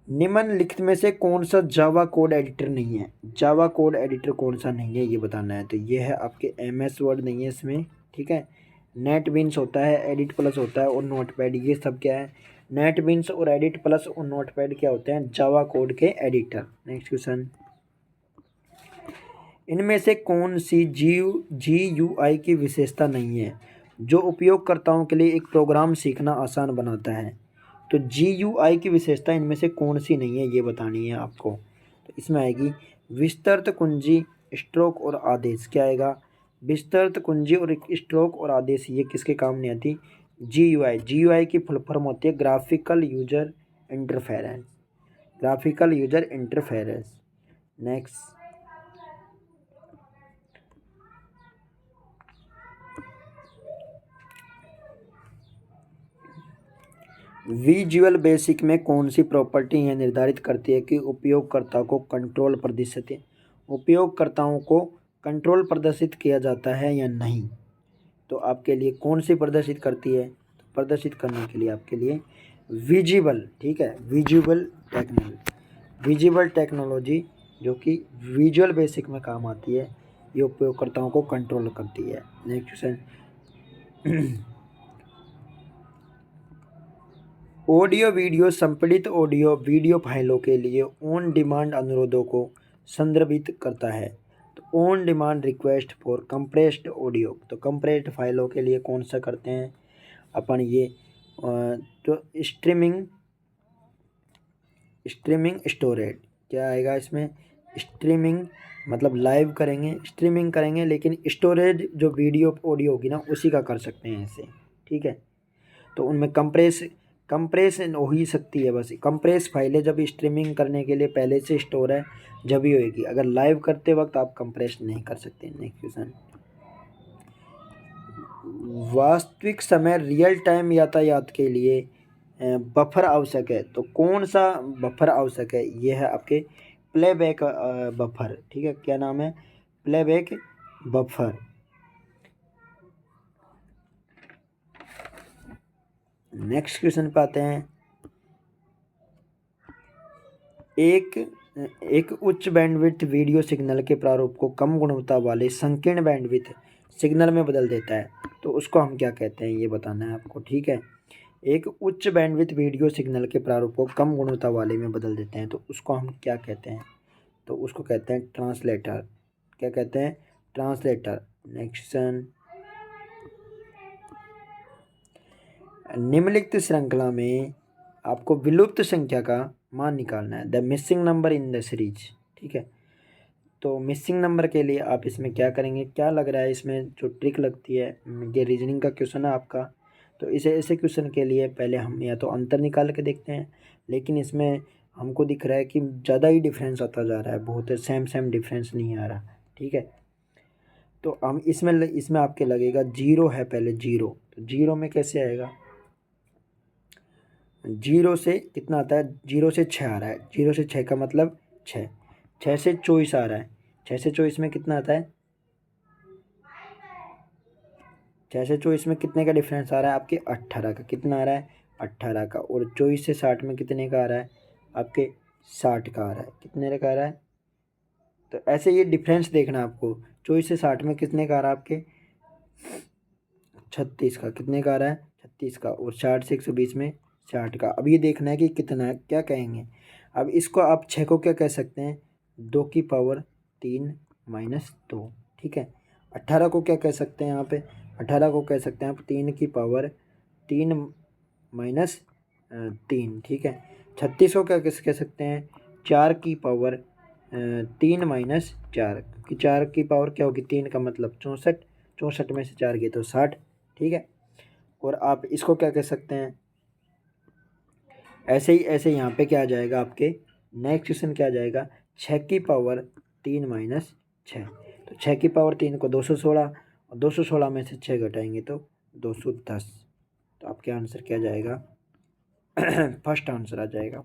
निम्नलिखित में से कौन सा जावा कोड एडिटर नहीं है? जावा कोड एडिटर कौन सा नहीं है ये बताना है। तो ये है आपके MS वर्ड नहीं है इसमें, ठीक है। नेट बीन्स होता है, एडिट प्लस होता है और नोटपैड, ये सब क्या है, नेट बीन्स और एडिट प्लस और नोटपैड क्या होते हैं, जावा कोड के एडिटर। नेक्स्ट क्वेश्चन, इनमें से कौन सी GUI की विशेषता नहीं है जो उपयोगकर्ताओं के लिए एक प्रोग्राम सीखना आसान बनाता है। तो GUI की विशेषता इनमें से कौन सी नहीं है ये बतानी है आपको। तो इसमें आएगी विस्तृत कुंजी, स्ट्रोक और आदेश। क्या आएगा, विस्तृत कुंजी और स्ट्रोक और आदेश, ये किसके काम नहीं आती, GUI की फुल फॉर्म होती है graphical user interference, graphical user interference. Next, visual basic में कौन सी प्रॉपर्टी यह निर्धारित करती है कि उपयोगकर्ताओं को कंट्रोल प्रदर्शित किया जाता है या नहीं। तो आपके लिए कौन सी प्रदर्शित करती है, प्रदर्शित करने के लिए आपके लिए विजिबल, ठीक है, विजिबल टेक्नोलॉजी जो कि विजुअल बेसिक में काम आती है, ये उपयोगकर्ताओं को कंट्रोल करती है। नेक्स्ट क्वेश्चन, ऑडियो वीडियो संपीड़ित ऑडियो वीडियो फाइलों के लिए ऑन डिमांड अनुरोधों को संदर्भित करता है। तो on demand request for compressed audio, तो कंप्रेस्ड फाइलों के लिए कौन सा करते हैं अपन, ये तो स्ट्रीमिंग स्टोरेज। क्या आएगा इसमें, स्ट्रीमिंग मतलब लाइव करेंगे, स्ट्रीमिंग करेंगे, लेकिन स्टोरेज जो वीडियो ऑडियो होगी ना उसी का कर सकते हैं ऐसे, ठीक है। तो उनमें कंप्रेस हो ही सकती है, बस कंप्रेस फाइलें जब स्ट्रीमिंग करने के लिए पहले से स्टोर है जब ही होएगी, अगर लाइव करते वक्त आप कंप्रेस नहीं कर सकते। नेक्स्ट क्वेश्चन, वास्तविक समय रियल टाइम यातायात के लिए बफर आवश्यक है। तो कौन सा बफर आवश्यक है, ये है आपके प्लेबैक बफर, ठीक है। क्या नाम है, प्लेबैक बफर। नेक्स्ट क्वेश्चन पे आते हैं, एक उच्च बैंडविड्थ वीडियो सिग्नल के प्रारूप को कम गुणवत्ता वाले संकीर्ण बैंडविड्थ सिग्नल में बदल देता है। तो उसको हम क्या कहते हैं ये बताना है आपको, ठीक है। एक उच्च बैंडविड्थ वीडियो सिग्नल के प्रारूप को कम गुणवत्ता वाले में बदल देते हैं, तो उसको हम क्या कहते हैं, तो उसको कहते हैं ट्रांसलेटर। क्या कहते हैं, ट्रांसलेटर। नेक्स्ट, निम्नलिखित श्रृंखला में आपको विलुप्त संख्या का मान निकालना है, the missing number in the series, ठीक है। तो मिसिंग नंबर के लिए आप इसमें क्या करेंगे, क्या लग रहा है इसमें जो ट्रिक लगती है, ये रीजनिंग का क्वेश्चन है आपका। तो इसे ऐसे क्वेश्चन के लिए पहले हम या तो अंतर निकाल के देखते हैं, लेकिन इसमें हमको दिख रहा है कि ज़्यादा ही डिफरेंस आता जा रहा है, बहुत सेम डिफरेंस नहीं आ रहा, ठीक है। तो हम इसमें आपके लगेगा जीरो है पहले, जीरो, तो जीरो में कैसे आएगा, जीरो से कितना आता है, जीरो से 6 आ रहा है, जीरो से 6 का मतलब 6, 6 से 24 आ रहा है, 6 से 24 में कितना आता है, 6 से 24 में कितने का डिफरेंस आ रहा है आपके 18 का, कितना आ रहा है 18 का, और 24 से 60 में कितने का आ रहा है आपके 60 का आ रहा है, कितने का आ रहा है। तो ऐसे ये डिफरेंस देखना आपको, 24 से 60 में कितने का आ रहा है आपके 36 का, कितने का आ रहा है 36 का, और 60 से 120 में 60 का। अब ये देखना है कि कितना है, क्या कहेंगे। अब इसको आप 6 को क्या कह सकते हैं, 2 की पावर 3 माइनस 2, ठीक है। 18 को क्या कह सकते हैं यहाँ पे, 18 को कह सकते हैं आप 3 की पावर 3 माइनस 3, ठीक है। 36 को क्या कह सकते हैं, 4 की पावर 3 माइनस 4, कि 4 की पावर क्या होगी 3 का मतलब 64, 64 में से 4 गए तो 60, ठीक है। और आप इसको क्या कह सकते हैं, ऐसे ही यहाँ पे क्या आ जाएगा आपके, नेक्स्ट क्वेश्चन क्या आ जाएगा, 6 की पावर 3 माइनस 6, तो 6 की पावर 3 को 216, और 216 में से 6 घटाएंगे तो 210। तो आपके आंसर क्या जाएगा, फर्स्ट आंसर आ जाएगा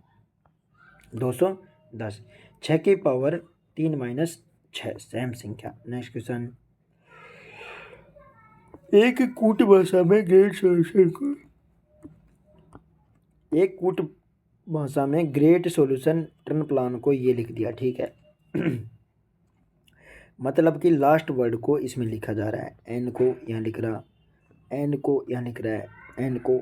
210, 6 की पावर 3 माइनस 6 सेम संख्या। नेक्स्ट क्वेश्चन, एक कूट भाषा में ग्रेड सॉल्यूशन को, एक कूट भाषा में ग्रेट सॉल्यूशन टर्न प्लान को ये लिख दिया, ठीक है। मतलब कि लास्ट वर्ड को इसमें लिखा जा रहा है, एन को यहाँ लिख रहा, एन को यहाँ लिख रहा है, एन को।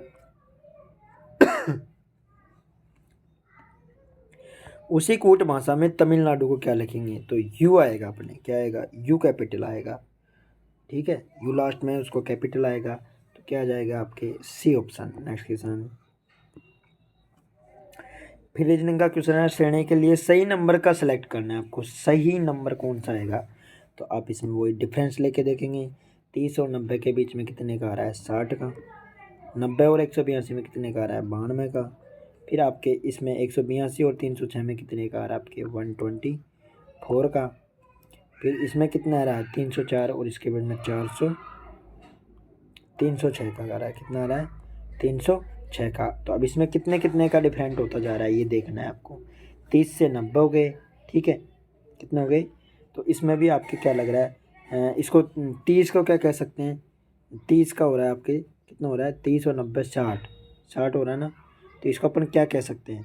उसी कूट भाषा में तमिलनाडु को क्या लिखेंगे, तो यू आएगा अपने, क्या आएगा, यू कैपिटल आएगा, ठीक है, यू लास्ट में उसको कैपिटल आएगा, तो क्या आ जाएगा आपके सी ऑप्शन। नेक्स्ट क्वेश्चन, फिर रीजनिंग का क्वेश्चन है, श्रेणी के लिए सही नंबर का सिलेक्ट करना है आपको, सही नंबर कौन सा आएगा, तो आप इसमें वही डिफरेंस लेके देखेंगे। 30 और 90 के बीच में कितने का आ रहा है, 60 का। 90 और 182 में कितने का आ रहा है, 92 का। फिर आपके इसमें 182 और 306 में कितने का आ रहा है आपके 124 का। फिर इसमें कितना आ रहा है 304 और इसके बाद में 306 का आ रहा है, कितना आ रहा है 306 का। तो अब इसमें कितने कितने का डिफरेंट होता जा रहा है ये देखना है आपको। 30 से 90 हो गए, ठीक है, कितने हो गए, तो इसमें भी आपके क्या लग रहा है, इसको 30 को क्या कह सकते हैं, 30 का हो रहा है आपके, कितना हो रहा है 30 और 90 60, 60 हो रहा है ना, तो इसको अपन क्या कह सकते हैं,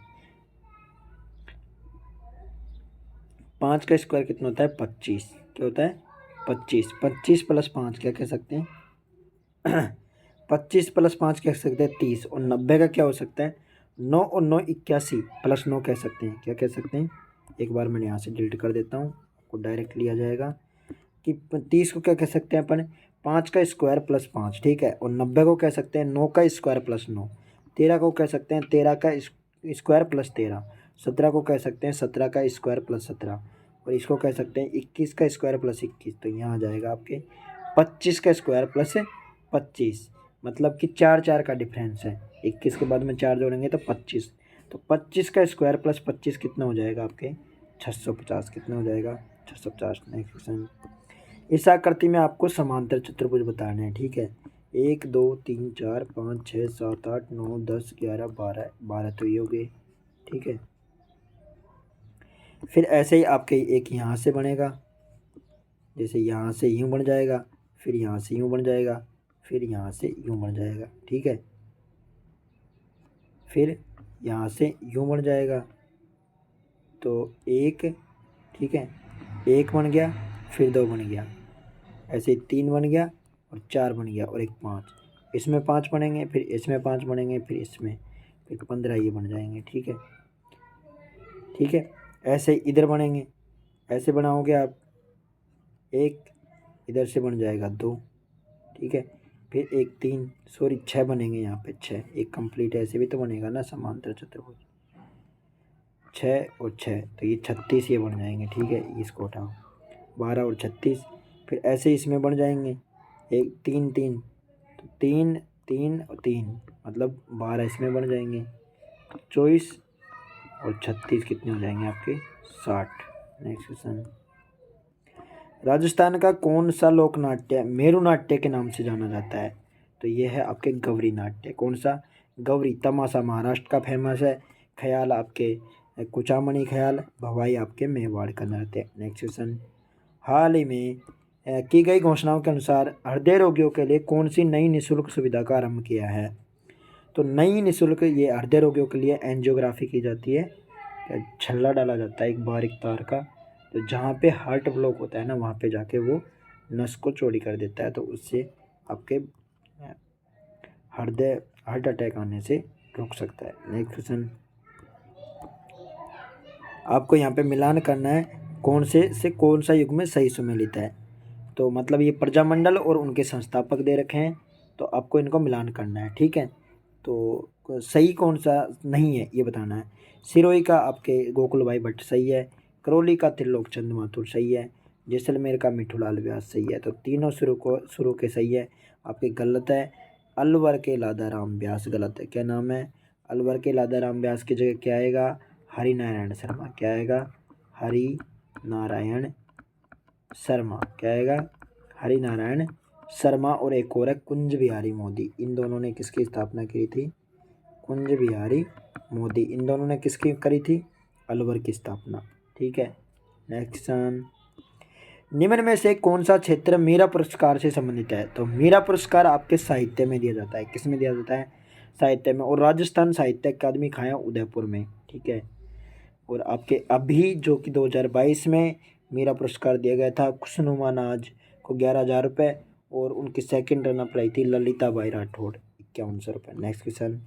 5 का स्क्वायर कितना होता है 25, क्या होता है 25, 25 प्लस 5 क्या कह सकते हैं 25 प्लस 5 कह सकते हैं 30, और 90 का क्या हो सकता है 9 और 9 81 प्लस 9 कह सकते हैं, क्या कह सकते हैं, एक बार मैंने यहाँ से डिलीट कर देता हूँ, आपको डायरेक्ट लिया जाएगा कि 30 को क्या कह सकते हैं अपन 5 का स्क्वायर प्लस 5, ठीक है, और 90 को कह सकते हैं 9 का स्क्वायर प्लस 9, 13 को कह सकते हैं 13 का स्क्वायर प्लस 13, 17 को कह सकते हैं 17 का स्क्वायर प्लस 17, और इसको कह सकते हैं 21 का स्क्वायर प्लस 21, तो यहाँ आ जाएगा आपके 25 का स्क्वायर प्लस 25, मतलब कि 4 4 का डिफरेंस है, 21 के बाद में 4 जोड़ेंगे तो 25, तो 25 का स्क्वायर प्लस 25 कितना हो जाएगा आपके 650, कितना हो जाएगा 650। नेक्स्ट क्वेश्चन, इस आकृति में आपको समांतर चतुर्भुज बताने हैं, ठीक है, 1 2 3 4 5 6 7 8 9 10 11 12, 12 तो ये हो गए, ठीक है। फिर ऐसे ही आपके एक यहाँ से बनेगा, जैसे यहाँ से यूँ बन जाएगा, फिर यहाँ से यूँ बन जाएगा, फिर यहाँ से यूँ बन जाएगा, ठीक है, फिर यहाँ से यूँ बन जाएगा, तो एक, ठीक है, एक बन गया, फिर 2 बन गया, ऐसे 3 बन गया और 4 बन गया, और एक 5, इसमें 5 बनेंगे, फिर इसमें 5 बनेंगे, फिर इसमें, फिर 15 ये बन जाएंगे, ठीक है, ठीक है। ऐसे इधर बनेंगे, ऐसे बनाओगे आप, एक इधर से बन जाएगा 2, ठीक है, फिर एक 3 सॉरी 6 बनेंगे, यहाँ पे 6, एक कंप्लीट ऐसे भी तो बनेगा ना समांतर चतुर्भुज, 6 और 6 तो ये 36 ये बन जाएंगे, ठीक है, इसको उठाओ 12 और 36, फिर ऐसे इसमें बन जाएंगे, एक 3 3, तो 3 3 और 3 मतलब 12 इसमें बन जाएंगे, 24 और 36 कितने हो जाएंगे आपके 60। नेक्स्ट क्वेश्चन, राजस्थान का कौन सा लोक नाट्य मेरू नाट्य के नाम से जाना जाता है, तो ये है आपके गौरी नाट्य, कौन सा, गौरी। तमाशा महाराष्ट्र का फेमस है, ख्याल आपके कुचामणी ख्याल, भवाई आपके मेवाड़ का नृत्य। नेक्स्ट क्वेश्चन, हाल ही में की गई घोषणाओं के अनुसार हृदय रोगियों के लिए कौन सी नई निःशुल्क सुविधा का आरंभ किया है, तो नई निःशुल्क ये हृदय रोगियों के लिए एंजियोग्राफी की जाती है, छल्ला डाला जाता है एक बारीक तार का, तो जहाँ पे हार्ट ब्लॉक होता है ना वहाँ पे जाके वो नस को चौड़ी कर देता है, तो उससे आपके हृदय हार्ट अटैक आने से रोक सकता है। नेक्स्ट क्वेश्चन, आपको यहाँ पे मिलान करना है कौन से कौन सा युग में सही सुमेलित है, तो मतलब ये प्रजामंडल और उनके संस्थापक दे रखे हैं, तो आपको इनको मिलान करना है, ठीक है, तो सही कौन सा नहीं है ये बताना है। सिरोही का आपके गोकुल भाई भट्ट सही है, करौली का त्रिलोक चंद माथुर सही है, जैसलमेर का मिठूलाल व्यास सही है, तो तीनों शुरू के सही है, आपके गलत है। अलवर के लादाराम व्यास गलत है, क्या नाम है, अलवर के लादाराम व्यास की जगह क्या आएगा, हरि नारायण शर्मा, क्या आएगा हरि नारायण शर्मा, क्या आएगा हरि नारायण शर्मा। और एक और है कुंज बिहारी मोदी, इन दोनों ने किसकी स्थापना की थी, कुंज बिहारी मोदी, इन दोनों ने किसकी करी थी, अलवर की स्थापना, ठीक है। नेक्स्ट, निम्न में से कौन सा क्षेत्र मीरा पुरस्कार से संबंधित है, तो मीरा पुरस्कार आपके साहित्य में दिया जाता है, किस में दिया जाता है, साहित्य में, और राजस्थान साहित्य अकादमी खाया उदयपुर में, ठीक है। और आपके अभी जो कि 2022 में मीरा पुरस्कार दिया गया था खुशनुमा नाज को 11,000 रुपये, और उनकी सेकंड रनअप रही थी ललिता बाई राठौड़ 5100 रुपये। नेक्स्ट क्वेश्चन,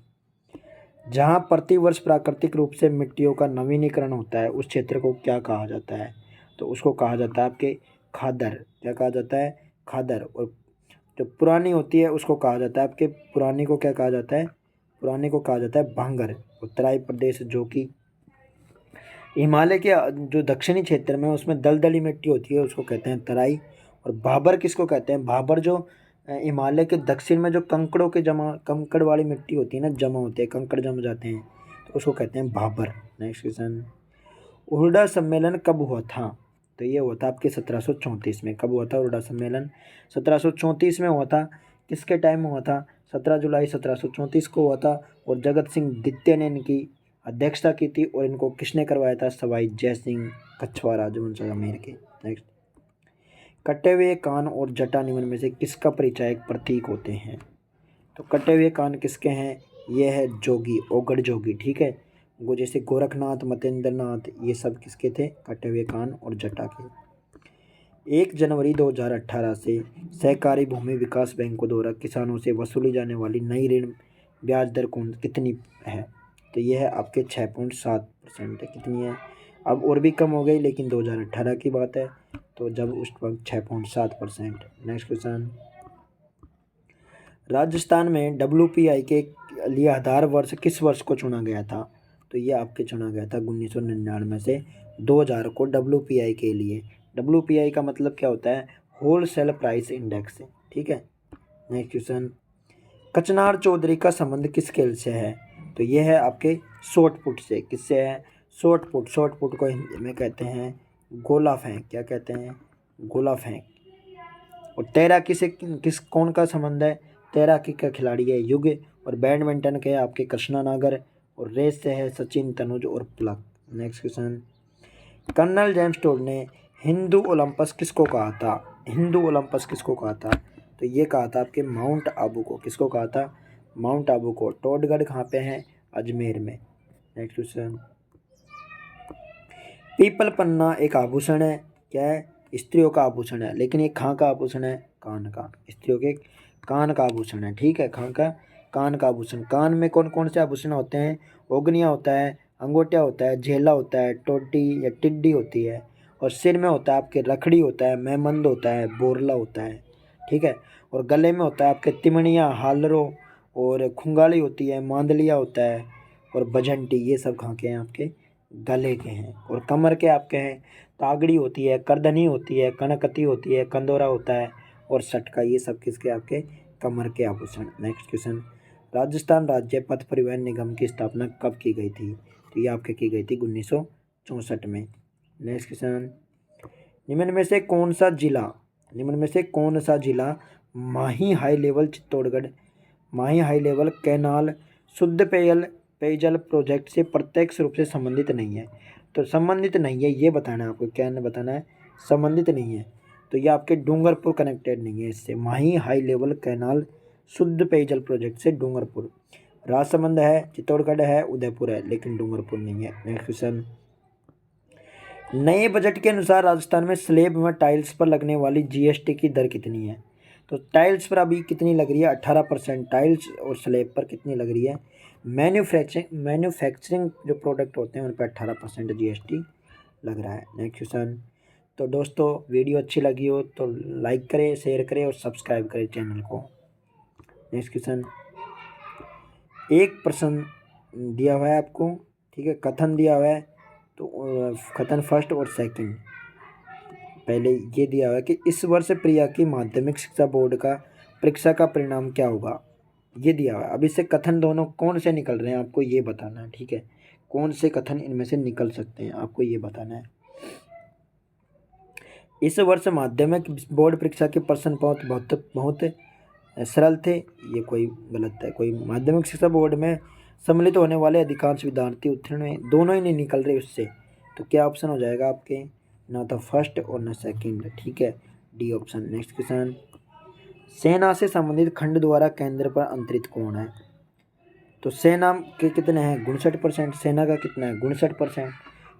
जहाँ प्रतिवर्ष प्राकृतिक रूप से मिट्टियों का नवीनीकरण होता है उस क्षेत्र को क्या कहा जाता है? तो उसको कहा जाता है आपके खादर। क्या कहा जाता है? खादर। और जो पुरानी होती है उसको कहा जाता है आपके, पुरानी को क्या कहा जाता है? पुरानी को कहा जाता है भांगर। उत्तराई प्रदेश जो कि हिमालय के जो दक्षिणी क्षेत्र में उसमें दलदली मिट्टी होती है उसको कहते हैं तराई। और भाबर किसको कहते हैं? भाबर जो हिमालय के दक्षिण में जो कंकड़ वाली मिट्टी होती है ना, जमा होते हैं, कंकड़ जम जाते हैं, तो उसको कहते हैं भाबर। नेक्स्ट क्वेश्चन, हुरडा सम्मेलन कब हुआ था? तो ये हुआ था आपके 1734 में। कब हुआ था हुरडा सम्मेलन? 1734 में हुआ था। किसके टाइम में हुआ था? 17 जुलाई 1734 को हुआ था। और जगत सिंह द्वितीय ने इनकी अध्यक्षता की थी, और इनको किसने करवाया था? सवाई जय सिंह कछवार राजवंश अजमेर के। नेक्स्ट, कटे हुए कान और जटा निम्न में से किसका परिचायक प्रतीक होते हैं? तो कटे हुए कान किसके हैं? ये है जोगी, ओगड़ जोगी। ठीक है, वो जैसे गोरखनाथ, मतेंद्र नाथ, ये सब किसके थे? कटे हुए कान और जटा के। 1 जनवरी 2018 से सहकारी भूमि विकास बैंकों द्वारा किसानों से वसूली जाने वाली नई ऋण ब्याज दर कितनी है? तो ये है आपके 6.7% है। कितनी है? अब और भी कम हो गई, लेकिन 2018 की बात है, तो जब उस वक्त 6.7%। नेक्स्ट क्वेश्चन, राजस्थान में WPI के लिए आधार वर्ष किस वर्ष को चुना गया था? तो ये आपके चुना गया था 1999 से 2000 को WPI के लिए। WPI का मतलब क्या होता है? Wholesale price index. ठीक है। नेक्स्ट क्वेश्चन, कचनार चौधरी का संबंध किस खेल से है? तो ये है आपके शॉर्ट पुट से। किससे है? Short put. शॉर्ट पुट को हिंदी में कहते हैं गोला फेंक। क्या कहते हैं? गोला फेंक। और तैराकी से कौन का संबंध है? तैराकी का खिलाड़ी है युग, और बैडमिंटन के आपके कृष्णा नागर, और रेस से है सचिन, तनुज और Pulak. Next question, colonel James Tod ने हिंदू ओलंपस किसको कहा था? हिंदू ओलंपस किसको कहा था? तो ये कहा था आपके माउंट आबू को। किसको कहा था? माउंट आबू को। टोडगढ़ कहाँ पे है? अजमेर में। नेक्स्ट क्वेश्चन, पीपल पन्ना एक आभूषण है। क्या है? स्त्रियों का आभूषण है, लेकिन ये कहाँ का आभूषण है? कान का। स्त्रियों के कान का आभूषण है। ठीक है, कहाँ का? कान का आभूषण। कान में कौन कौन से आभूषण होते हैं? ओगनिया होता है, अंगोटिया होता है, झेला होता है, टोटी या टिड्डी होती है, और सिर में होता है आपके रखड़ी होता है, मेहमंद होता है, बोरला होता है। ठीक है। और गले में होता है आपके तिमणिया, हालरों और खुंगाली होती है, मांदलिया होता है, और बजंटी। ये सब कहाँ के हैं? आपके गले के हैं। और कमर के आपके हैं तागड़ी होती है, करधनी होती है, कनकती होती है, कंदोरा होता है, और सटका। ये सब किसके? आपके कमर के आभूषण। नेक्स्ट क्वेश्चन, राजस्थान राज्य पथ परिवहन निगम की स्थापना कब की गई थी? तो ये आपके की गई थी 1964 में। नेक्स्ट क्वेश्चन, निम्न में से कौन सा जिला माही हाई लेवल चित्तौड़गढ़ माही हाई लेवल कैनाल शुद्ध पेयजल प्रोजेक्ट से प्रत्यक्ष रूप से संबंधित नहीं है? तो संबंधित नहीं है ये बताना है आपको। क्या बताना है? संबंधित नहीं है। तो ये आपके डूंगरपुर कनेक्टेड नहीं है इससे। माही हाई लेवल कैनाल शुद्ध पेयजल प्रोजेक्ट से डूंगरपुर। राजसमंद है, चित्तौड़गढ़ है, उदयपुर है, लेकिन डूंगरपुर नहीं है। नेक्स्ट क्वेश्चन, नए बजट के अनुसार राजस्थान में स्लेब में टाइल्स पर लगने वाली GST की दर कितनी है? तो टाइल्स पर अभी कितनी लग रही है? 18%। टाइल्स और स्लेब पर कितनी लग रही है? मैन्युफैक्चरिंग जो प्रोडक्ट होते हैं उन पर 18% GST लग रहा है। नेक्स्ट क्वेश्चन, तो दोस्तों वीडियो अच्छी लगी हो तो लाइक करें, शेयर करें और सब्सक्राइब करें चैनल को। नेक्स्ट क्वेश्चन, एक प्रश्न दिया हुआ है आपको। ठीक है, कथन दिया हुआ है, तो कथन फर्स्ट और सेकंड। पहले ये दिया हुआ है कि इस वर्ष प्रिया की माध्यमिक शिक्षा बोर्ड का परीक्षा का परिणाम क्या होगा? ये दिया हुआ है। अब इससे कथन दोनों कौन से निकल रहे हैं आपको ये बताना है। ठीक है, कौन से कथन इनमें से निकल सकते हैं आपको ये बताना है। इस वर्ष माध्यमिक बोर्ड परीक्षा के प्रश्न बहुत सरल थे। ये कोई गलत है। कोई माध्यमिक शिक्षा बोर्ड में सम्मिलित होने वाले अधिकांश विद्यार्थी उत्तीर्ण में दोनों ही नहीं निकल रहे उससे। तो क्या ऑप्शन हो जाएगा आपके? ना तो फर्स्ट और ना सेकंड। ठीक है, डी ऑप्शन। नेक्स्ट क्वेश्चन, सेना से संबंधित खंड द्वारा केंद्र पर अंतरित कौन है? तो सेना के कितने हैं? 59%। सेना का कितना है? 59%।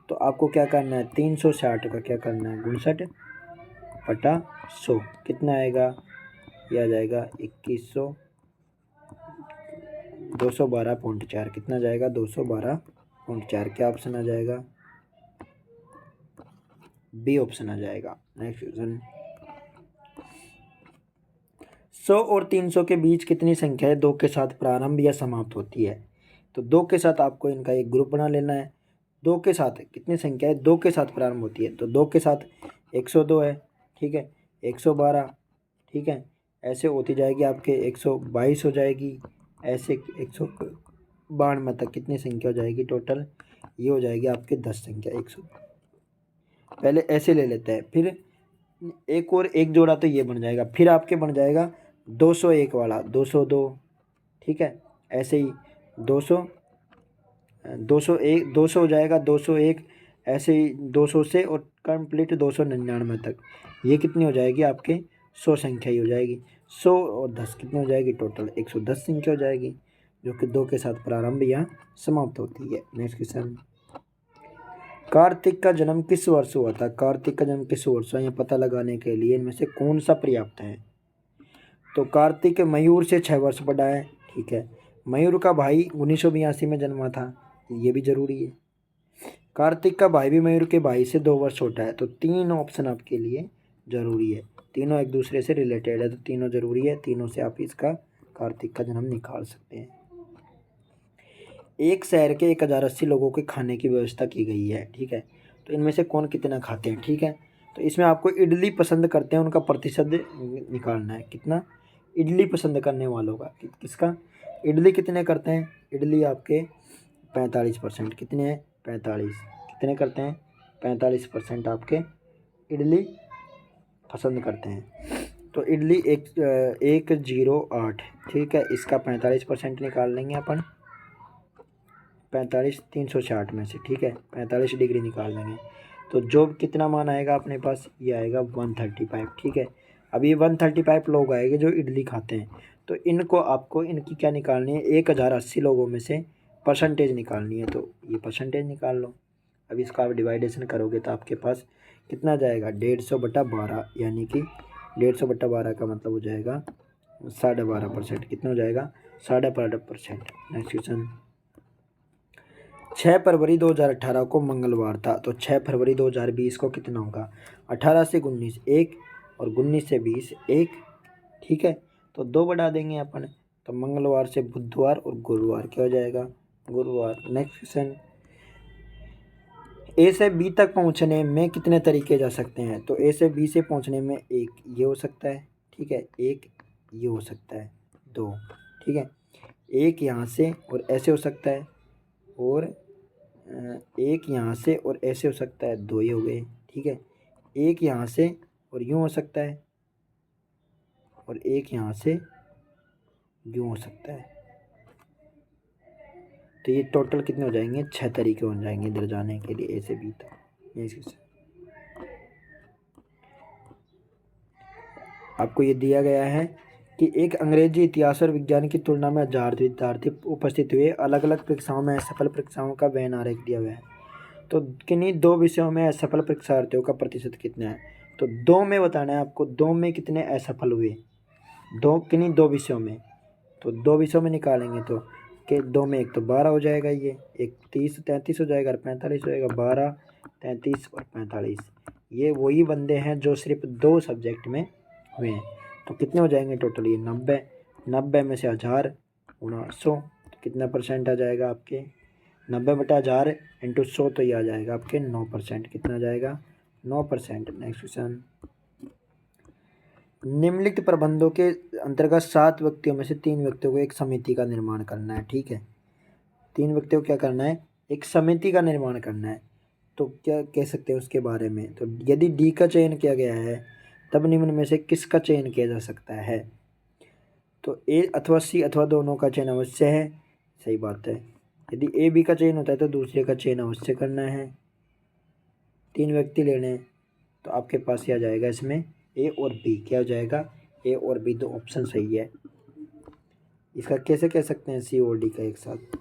तो आपको क्या करना है, 360 का क्या करना है, 59/100 कितना आएगा, ये आ जाएगा 2100, 212.4 कितना जाएगा, 212.4। क्या ऑप्शन आ जाएगा, बी ऑप्शन आ जाएगा। नेक्स्ट क्वेश्चन, 100 और 300 के बीच कितनी संख्या है 2 के साथ प्रारंभ या समाप्त होती है। तो 2 के साथ आपको इनका एक ग्रुप बना लेना है। 2 के साथ कितनी संख्या है 2 के साथ प्रारंभ होती है, तो 2 के साथ 102 है, ठीक है, 112, ठीक है, ऐसे होती जाएगी आपके 122 हो जाएगी, ऐसे 192 तक कितनी संख्या हो जाएगी टोटल, ये हो जाएगी आपके 10 संख्या 100। पहले ऐसे ले लेते हैं, फिर एक और एक जोड़ा तो ये बन जाएगा, फिर आपके बन जाएगा 201 वाला 202, ठीक है, ऐसे ही 200, 201, 200 हो जाएगा 201, ऐसे ही 200 से और कंप्लीट 299 तक, ये कितनी हो जाएगी आपके 100 संख्या ही हो जाएगी। 100 और 10 कितनी हो जाएगी टोटल 110 संख्या हो जाएगी, जो कि 2 के साथ प्रारंभ या समाप्त होती है। नेक्स्ट क्वेश्चन, कार्तिक का जन्म किस वर्ष हुआ था। कार्तिक का जन्म किस वर्ष हुआ, यह पता लगाने के लिए इनमें से कौन सा पर्याप्त है। तो कार्तिक मयूर से 6 वर्ष बड़ा है, ठीक है, मयूर का भाई 1982 में जन्मा था, ये भी जरूरी है। कार्तिक का भाई भी मयूर के भाई से 2 वर्ष छोटा है, तो 3 ऑप्शन आपके लिए जरूरी है, तीनों एक दूसरे से रिलेटेड है, तो तीनों जरूरी है, तीनों से आप इसका कार्तिक का जन्म निकाल सकते हैं। एक शहर के 1080 लोगों के खाने की व्यवस्था की गई है, ठीक है, तो इनमें से कौन कितना खाते हैं, ठीक है, तो इसमें आपको इडली पसंद करते हैं उनका प्रतिशत निकालना है, कितना इडली पसंद करने वालों का, किसका, इडली कितने करते हैं, इडली आपके 45%, कितने हैं 45, कितने करते हैं 45% आपके इडली पसंद करते हैं। तो इडली 108, ठीक है, इसका 45% निकाल लेंगे अपन, 45 360 में से, ठीक है, 45 डिग्री निकाल लेंगे, तो जो कितना मान आएगा अपने पास, ये आएगा 135, ठीक है। अब ये 135 लोग आएंगे जो इडली खाते हैं, तो इनको आपको इनकी क्या निकालनी है, 1080 लोगों में से परसेंटेज निकालनी है, तो ये परसेंटेज निकाल लो। अब इसका आप डिवाइडेशन करोगे तो आपके पास कितना जाएगा, 150/12, यानी कि 150/12 का मतलब हो जाएगा 12.5%, कितना हो जाएगा 12.5%। नेक्स्ट क्वेश्चन, 6 फरवरी 2018 को मंगलवार था, तो 6 फरवरी 2020 को कितना होगा, 18 से 19 1 और 19 से 20 1, ठीक है, तो 2 बढ़ा देंगे अपन, तो मंगलवार से बुधवार और गुरुवार क्या हो जाएगा, गुरुवार। नेक्स्ट क्वेश्चन, ए से बी तक पहुंचने में कितने तरीके जा सकते हैं। तो ए से बी से पहुंचने में एक ये हो सकता है, ठीक है, एक ये हो सकता है, 2, ठीक है, एक यहाँ से और ऐसे हो सकता है, और एक यहाँ से और ऐसे हो सकता है, 2 ये हो गए, ठीक है, एक यहाँ से और यूँ हो सकता है, और एक यहाँ से यूँ हो सकता है, तो ये टोटल कितने हो जाएंगे, 6 तरीके हो जाएंगे इधर जाने के लिए ए से बी तक। आपको ये दिया गया है कि एक अंग्रेजी इतिहास और विज्ञान की तुलना में 1000 विद्यार्थी उपस्थित हुए, अलग अलग परीक्षाओं में असफल परीक्षाओं का वेन आरेख दिया हुआ है, तो किन्हीं 2 विषयों में असफल परीक्षार्थियों का प्रतिशत कितना है। तो 2 में बताना है आपको, 2 में कितने असफल हुए, 2 किन्हीं 2 विषयों में, तो 2 विषयों में निकालेंगे तो कि 2 में एक तो 12 हो जाएगा, ये एक 30 33 हो जाएगा और 45 हो जाएगा, 12 33 और 45, ये वही बंदे हैं जो सिर्फ 2 सब्जेक्ट में हुए हैं, तो कितने हो जाएंगे टोटल, ये 90, 90 में से 1000 गुणा 100, तो कितना परसेंट आ जाएगा आपके, 90/1000 इंटू 100, तो ये आ जाएगा आपके 9%, कितना आ जाएगा 9%। नेक्स्ट क्वेश्चन, निम्नलिखित प्रबंधों के अंतर्गत 7 व्यक्तियों में से 3 व्यक्तियों को एक समिति का निर्माण करना है, ठीक है, 3 व्यक्तियों को क्या करना है, एक समिति का निर्माण करना है, तो क्या कह सकते हैं उसके बारे में। तो यदि डी का चयन किया गया है तब निम्न में से किसका चयन किया जा सकता है। तो ए अथवा सी अथवा दोनों का चयन अवश्य है, सही बात है। यदि ए बी का चयन होता है तो दूसरे का चयन अवश्य करना है। 3 व्यक्ति लेने हैं तो आपके पास क्या जाएगा, इसमें ए और बी क्या हो जाएगा, ए और बी 2 ऑप्शन सही है। इसका कैसे कह सकते हैं सी और डी का एक साथ।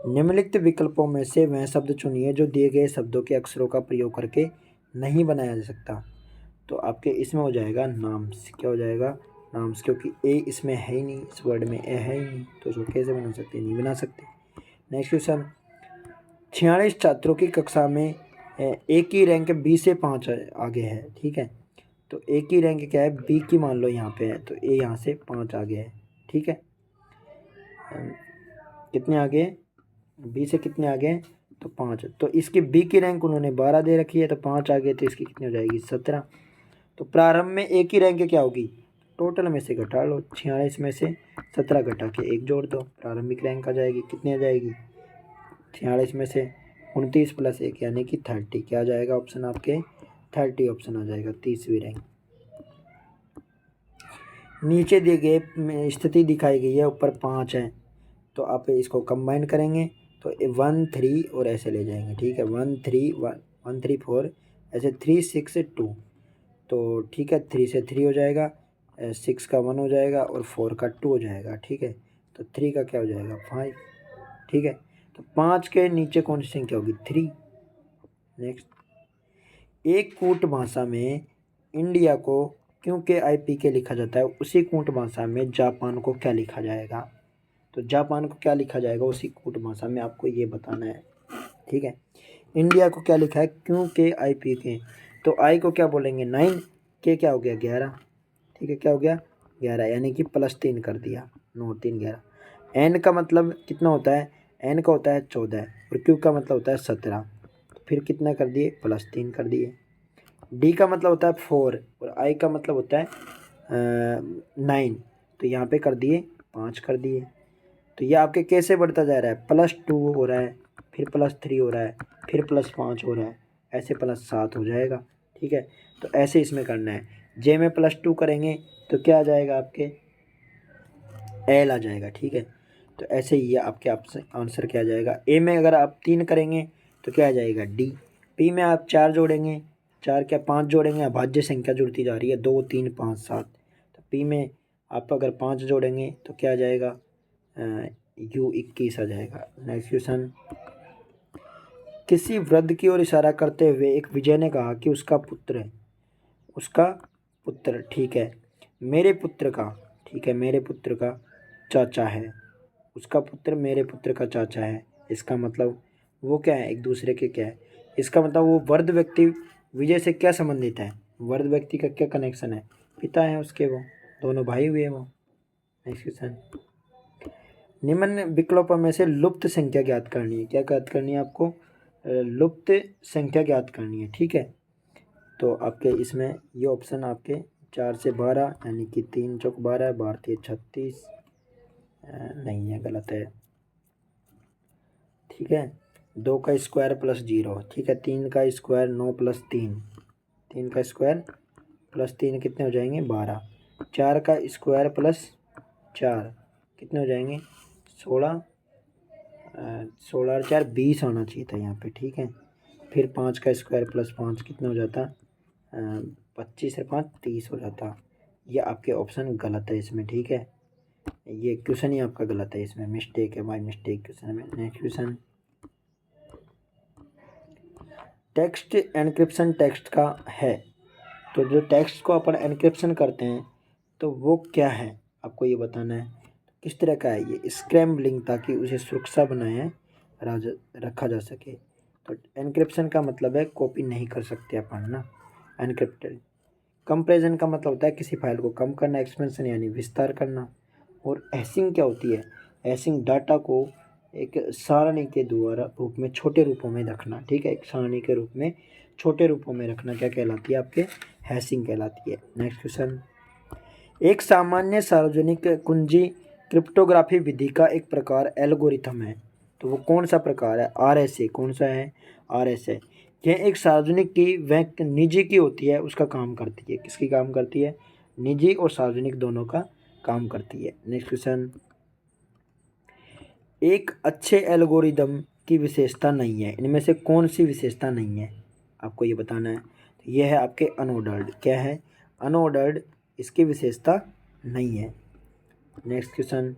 निम्नलिखित विकल्पों में से वह शब्द चुनिए जो दिए गए शब्दों के अक्षरों का प्रयोग करके नहीं बनाया जा सकता। तो आपके इसमें हो जाएगा नाम्स। क्या हो जाएगा? नाम्स, क्योंकि ए इसमें है ही नहीं, इस वर्ड में ए है ही नहीं, तो इसको कैसे बना सकते? नहीं बना सकते। नेक्स्ट क्वेश्चन, 46 छात्रों की कक्षा में ए की रैंक बी से 5 आगे है। ठीक है, तो ए की रैंक क्या है? बी की मान लो यहाँ पे है, तो ए यहाँ से 5 आगे है। ठीक है, कितने आगे? बी से कितने आगे? तो 5। तो इसकी बी की रैंक उन्होंने 12 दे रखी है, तो 5 आगे, तो इसकी कितनी हो जाएगी? 17। तो प्रारंभ में ए की रैंक क्या होगी? टोटल में से घटा लो, 46 में से 17 घटा के 1 जोड़ दो, प्रारंभिक रैंक आ जाएगी। कितनी आ जाएगी? 46 में से 29 प्लस 1 यानी कि 30। क्या आ जाएगा ऑप्शन आपके? 30 ऑप्शन आ जाएगा, 30वीं रैंक। नीचे दिए गए स्थिति दिखाई गई है, ऊपर 5 है, तो आप इसको कंबाइन करेंगे तो 1 3 और ऐसे ले जाएंगे। ठीक है, 1 3 1 3 4 ऐसे 3 6 2। तो ठीक है, 3 से 3 हो जाएगा, 6 का 1 हो जाएगा और 4 का 2 हो जाएगा। ठीक है, तो 3 का क्या हो जाएगा? 5। ठीक है, तो 5 के नीचे कौन सी संख्या होगी? 3। नेक्स्ट, एक कूट भाषा में इंडिया को क्योंकि IPK लिखा जाता है, उसी कूट भाषा में जापान को क्या लिखा जाएगा? तो जापान को क्या लिखा जाएगा उसी कूट भाषा में, आपको ये बताना है। ठीक है, इंडिया को क्या लिखा है? क्योंकि IPK, तो आई को क्या बोलेंगे? 9, के क्या हो गया? 11। ठीक है, क्या हो गया? 11, यानी कि +3 कर दिया, 9 3 11। एन का मतलब कितना होता है? एन का होता है 14 और क्यू का मतलब होता है 17। तो फिर कितना कर दिए? +3 कर दिए। डी का मतलब होता है 4 और आई का मतलब होता है 9, तो यहाँ पे कर दिए 5 कर दिए। तो ये आपके कैसे बढ़ता जा रहा है? +2 हो रहा है, फिर +3 हो रहा है, फिर +5 हो रहा है, ऐसे +7 हो जाएगा। ठीक है, तो ऐसे इसमें करना है। जे में +2 करेंगे तो क्या आ जाएगा? आपके एल आ जाएगा। ठीक है, तो ऐसे ही ये आपके आंसर क्या आ जाएगा? ए में अगर आप 3 करेंगे तो क्या आ जाएगा? डी। पी में आप 4 जोड़ेंगे, 4 क्या 5 जोड़ेंगे, अभाज्य संख्या जुड़ती जा रही है, 2 3 5 7। तो पी में आप अगर 5 जोड़ेंगे तो क्या आ जाएगा? U21 आ जाएगा। नेक्स्ट क्वेश्चन, किसी वृद्ध की ओर इशारा करते हुए एक विजय ने कहा कि उसका पुत्र ठीक है, मेरे पुत्र का, ठीक है, मेरे पुत्र का चाचा है। उसका पुत्र मेरे पुत्र का चाचा है, इसका मतलब वो क्या है? एक दूसरे के क्या है? इसका मतलब वो वृद्ध व्यक्ति विजय से क्या संबंधित है? वृद्ध व्यक्ति का क्या कनेक्शन है? पिता है उसके, वो दोनों भाई हुए वो। नेक्स्ट क्वेश्चन, निम्न विकल्पों में से लुप्त संख्या ज्ञात करनी है। क्या ज्ञात करनी है आपको? लुप्त संख्या ज्ञात करनी है। ठीक है, तो आपके इसमें ये ऑप्शन आपके 4 से 12 यानी कि 3 चौक 12, 12 36 नहीं है, गलत है। ठीक है, 2 का स्क्वायर +0। ठीक है, 3 का स्क्वायर 9 + 3, 3 का स्क्वायर +3 कितने हो जाएंगे? 12। 4 का स्क्वायर +4 कितने हो जाएंगे? 16। 16 और 4 20 आना चाहिए था यहाँ पे। ठीक है, फिर 5 का स्क्वायर +5 कितना हो जाता? 25 और 5 30 हो जाता। ये आपके ऑप्शन गलत है इसमें। ठीक है, ये क्वेश्चन ही आपका गलत है, इसमें मिस्टेक है, बाय मिस्टेक क्वेश्चन में। Next question, text encryption text का है, तो जो टेक्स्ट को अपन एनक्रिप्शन करते हैं तो वो क्या है, आपको ये बताना है। किस तरह का है ये? स्क्रैम्बलिंग, ताकि उसे सुरक्षा बनाए रखा जा सके। तो एनक्रिप्शन का मतलब है कॉपी नहीं कर सकते अपन ना, एनक्रिप्टेड। कंप्रेशन का मतलब होता है किसी फाइल को कम करना, एक्सपेंशन यानी विस्तार करना। और हैशिंग क्या होती है? हैशिंग डाटा को एक सारणी के द्वारा रूप में छोटे रूपों में रखना। ठीक है, एक सारणी के रूप में छोटे रूपों में रखना क्या कहलाती है? आपके हैशिंग कहलाती है। नेक्स्ट क्वेश्चन, एक सामान्य सार्वजनिक कुंजी क्रिप्टोग्राफी विधि का एक प्रकार एल्गोरिथम है, तो वो कौन सा प्रकार है? RSA। कौन सा है? RSA। यह एक सार्वजनिक की वह निजी की होती है, उसका काम करती है। किसकी काम करती है? निजी और सार्वजनिक दोनों का काम करती है। नेक्स्ट क्वेश्चन, एक अच्छे एल्गोरिदम की विशेषता नहीं है, इनमें से कौन सी विशेषता नहीं है, आपको ये बताना है। तो यह है आपके अनऑर्डर्ड। क्या है? अनऑर्डर्ड, इसकी विशेषता नहीं है। नेक्स्ट क्वेश्चन,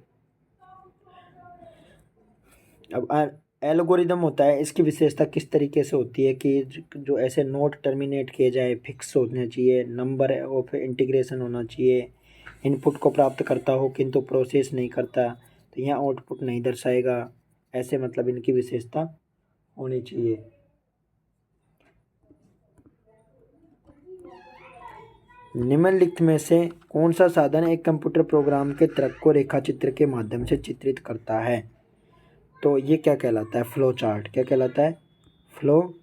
अब एल्गोरिदम होता है, इसकी विशेषता किस तरीके से होती है कि जो ऐसे नोट टर्मिनेट किए जाए फिक्स होने चाहिए, नंबर ऑफ इंटीग्रेशन होना चाहिए, इनपुट को प्राप्त करता हो किंतु प्रोसेस नहीं करता, तो यहाँ आउटपुट नहीं दर्शाएगा, ऐसे मतलब इनकी विशेषता होनी चाहिए। निम्नलिखित में से कौन सा साधन एक कंप्यूटर प्रोग्राम के तर्क को रेखाचित्र के माध्यम से चित्रित करता है? तो ये क्या कहलाता है? Flow chart. क्या कहलाता है? Flow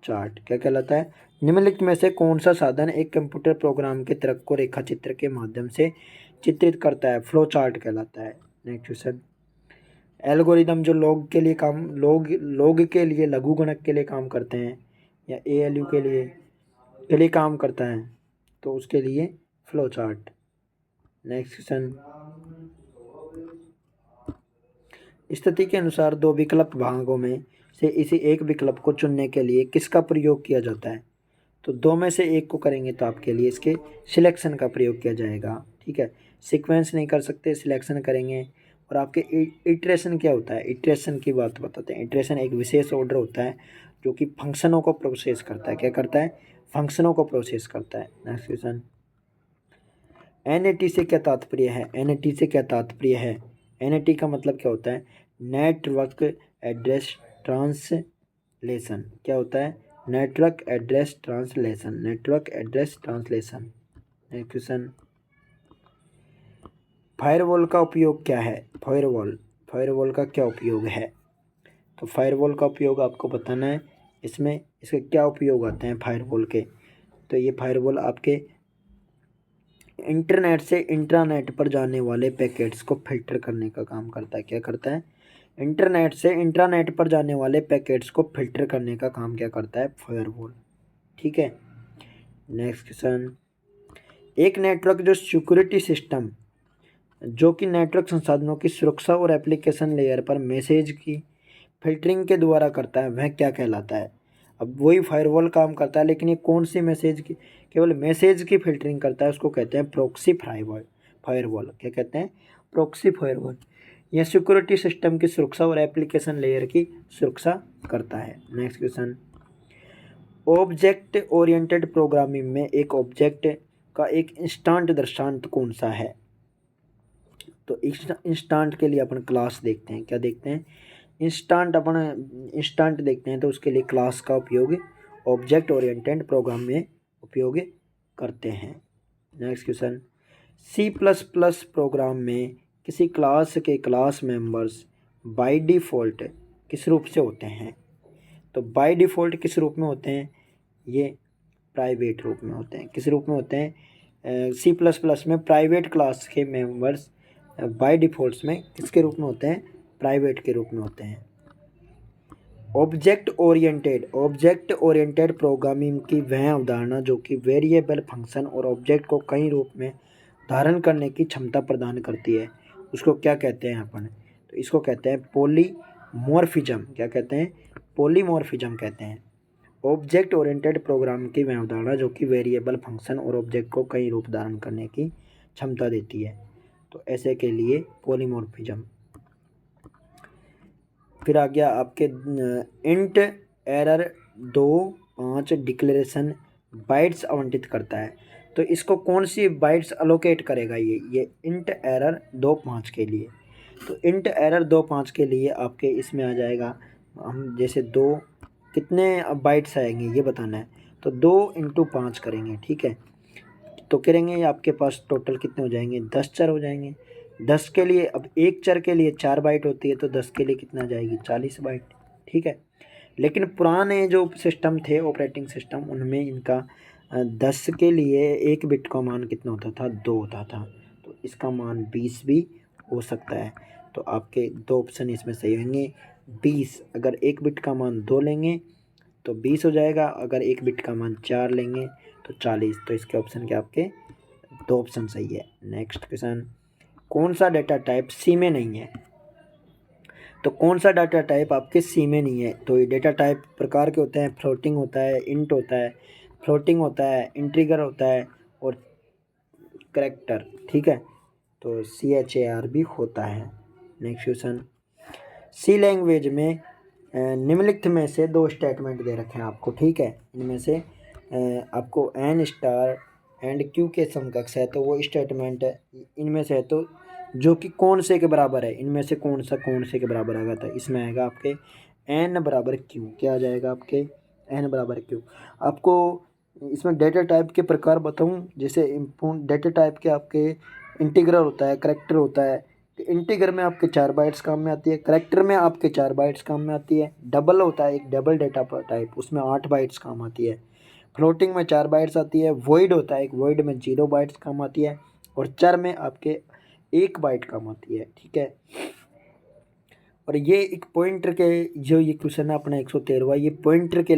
chart. क्या कहलाता है? निम्नलिखित में से कौन सा साधन एक कंप्यूटर प्रोग्राम के तर्क को रेखाचित्र के माध्यम से चित्रित करता है? फ्लो चार्ट कहलाता है। Next question. एल्गोरिदम जो लोग के लिए, लघुगणक के लिए काम करते हैं या एएलयू के लिए काम करता है, तो उसके लिए फ्लो चार्ट। Next question. स्थिति के अनुसार दो विकल्प भागों में से इसी एक विकल्प को चुनने के लिए किसका प्रयोग किया जाता है? तो दो में से एक को करेंगे तो आपके लिए इसके सिलेक्शन का प्रयोग किया जाएगा। ठीक है, सीक्वेंस नहीं कर सकते, सिलेक्शन करेंगे। और आपके इटरेशन क्या होता है? इटरेशन की बात बताते हैं। इटरेशन एक विशेष ऑर्डर होता है जो कि फंक्शनों को प्रोसेस करता है। क्या करता है? फंक्शनों को प्रोसेस करता है। Next question. एनएटी से क्या तात्पर्य है? एनएटी से क्या तात्पर्य है? एनएटी का मतलब क्या होता है? Network address translation. क्या होता है? Network address translation. Network address translation. Next question. Firewall का उपयोग क्या है? फायरवॉल का क्या उपयोग है? तो फायरवॉल का उपयोग आपको बताना है। इसमें इसके क्या उपयोग आते हैं फायरवॉल के? तो ये फायरवॉल आपके इंटरनेट से इंट्रानेट पर जाने वाले पैकेट्स को फिल्टर करने का काम करता है। क्या करता है? इंटरनेट से इंट्रानेट पर जाने वाले पैकेट्स को फिल्टर करने का काम क्या करता है? फायरवॉल। ठीक है। Next question. एक नेटवर्क जो कि नेटवर्क संसाधनों की सुरक्षा और एप्लीकेशन लेयर पर मैसेज की फिल्टरिंग के द्वारा करता है, वह क्या कहलाता है? अब वही फायरवॉल काम करता है, लेकिन ये कौन सी मैसेज की, केवल मैसेज की फिल्टरिंग करता है, उसको कहते हैं प्रॉक्सी फायरवॉल। क्या कहते हैं? Proxy firewall. यह सिक्योरिटी सिस्टम की सुरक्षा और एप्लीकेशन लेयर की सुरक्षा करता है। Next question. Object oriented programming में एक ऑब्जेक्ट का एक इंस्टांट दृष्टांत कौन सा है? तो इंस्टांट के लिए अपन क्लास देखते हैं। क्या देखते हैं? इंस्टांट देखते हैं, तो उसके लिए क्लास का उपयोग ऑब्जेक्ट ओरिएंटेड प्रोग्राम में उपयोग करते हैं। Next question. C++ प्रोग्राम में किसी क्लास के क्लास मेंबर्स बाय डिफ़ॉल्ट किस रूप से होते हैं? तो बाय डिफ़ॉल्ट किस रूप में होते हैं? ये प्राइवेट रूप में होते हैं। किस रूप में होते हैं? C++ में प्राइवेट क्लास के मेंबर्स बाय डिफ़ॉल्ट में किसके रूप में होते हैं? प्राइवेट के रूप में होते हैं। ऑब्जेक्ट ओरिएंटेड प्रोग्रामिंग की वह अवधारणा जो कि वेरिएबल, फंक्शन और ऑब्जेक्ट को कई रूप में धारण करने की क्षमता प्रदान करती है, उसको क्या कहते हैं अपन? तो इसको कहते हैं पॉलीमॉर्फिज्म। क्या कहते हैं? पॉलीमॉर्फिज्म कहते हैं। ऑब्जेक्ट ओरिएंटेड प्रोग्राम की वह अवधारणा जो कि वेरिएबल, फंक्शन और ऑब्जेक्ट को कई रूप धारण करने की क्षमता देती है, तो ऐसे के लिए पॉलीमॉर्फिज्म। फिर आ गया आपके इंट एरर 2.5 डिक्लेरेशन बाइट्स आवंटित करता है, तो इसको कौन सी बाइट्स अलोकेट करेगा? ये इंट एरर 2.5 के लिए। तो इंट एरर 2.5 के लिए आपके इसमें आ जाएगा, हम जैसे दो कितने बाइट्स आएंगे ये बताना है, तो 2 × 5 करेंगे। ठीक है, तो करेंगे आपके पास टोटल कितने हो जाएंगे? 10 चर हो जाएंगे। 10 के लिए, अब एक चर के लिए 4 बाइट होती है, तो 10 के लिए कितना जाएगी? 40 बाइट। ठीक है, लेकिन पुराने जो सिस्टम थे, ऑपरेटिंग सिस्टम, उनमें इनका 10 के लिए एक बिट का मान कितना होता था? 2 होता था, तो इसका मान 20 भी हो सकता है। तो आपके दो ऑप्शन इसमें सही होंगे। 20, अगर एक बिट का मान 2 लेंगे तो 20 हो जाएगा, अगर एक बिट का मान 4 लेंगे तो 40। तो इसके ऑप्शन के आपके दो ऑप्शन सही है। Next question. कौन सा डाटा टाइप सी में नहीं है? तो कौन सा डाटा टाइप आपके सी में नहीं है? तो ये डाटा टाइप प्रकार के होते हैं, फ्लोटिंग होता है, इंट होता है, फ्लोटिंग होता है, इंटीजर होता है और करैक्टर। ठीक है, तो CHAR भी होता है। Next question. सी लैंग्वेज में निम्नलिखित में से दो स्टेटमेंट दे रखे हैं आपको, ठीक है। इनमें से आपको एन स्टार एंड क्यू के समकक्ष है, तो वो स्टेटमेंट इनमें से है तो जो कि कौन से के बराबर है, इनमें से कौन से के बराबर आएगा, तो इसमें आएगा आपके एन बराबर क्यू। क्या आ जाएगा आपके एन बराबर क्यू। आपको इसमें डेटा टाइप के प्रकार बताऊं, जैसे डेटा टाइप के आपके इंटीग्रल होता है, करैक्टर होता है। इंटीग्रल में आपके 4 बाइट्स काम में आती है, करैक्टर में आपके 4 बाइट्स काम में आती है। डबल होता है एक डबल डेटा टाइप, उसमें 8 बाइट्स काम आती है। फ्लोटिंग में 4 बाइट्स आती है। वॉइड होता है एक, वॉइड में 0 बाइट्स काम आती है। और चर में आपके 1 बाइट काम आती है, ठीक है। और ये एक पॉइंटर के जो ये क्वेश्चन है अपना 113वां, ये पॉइंटर के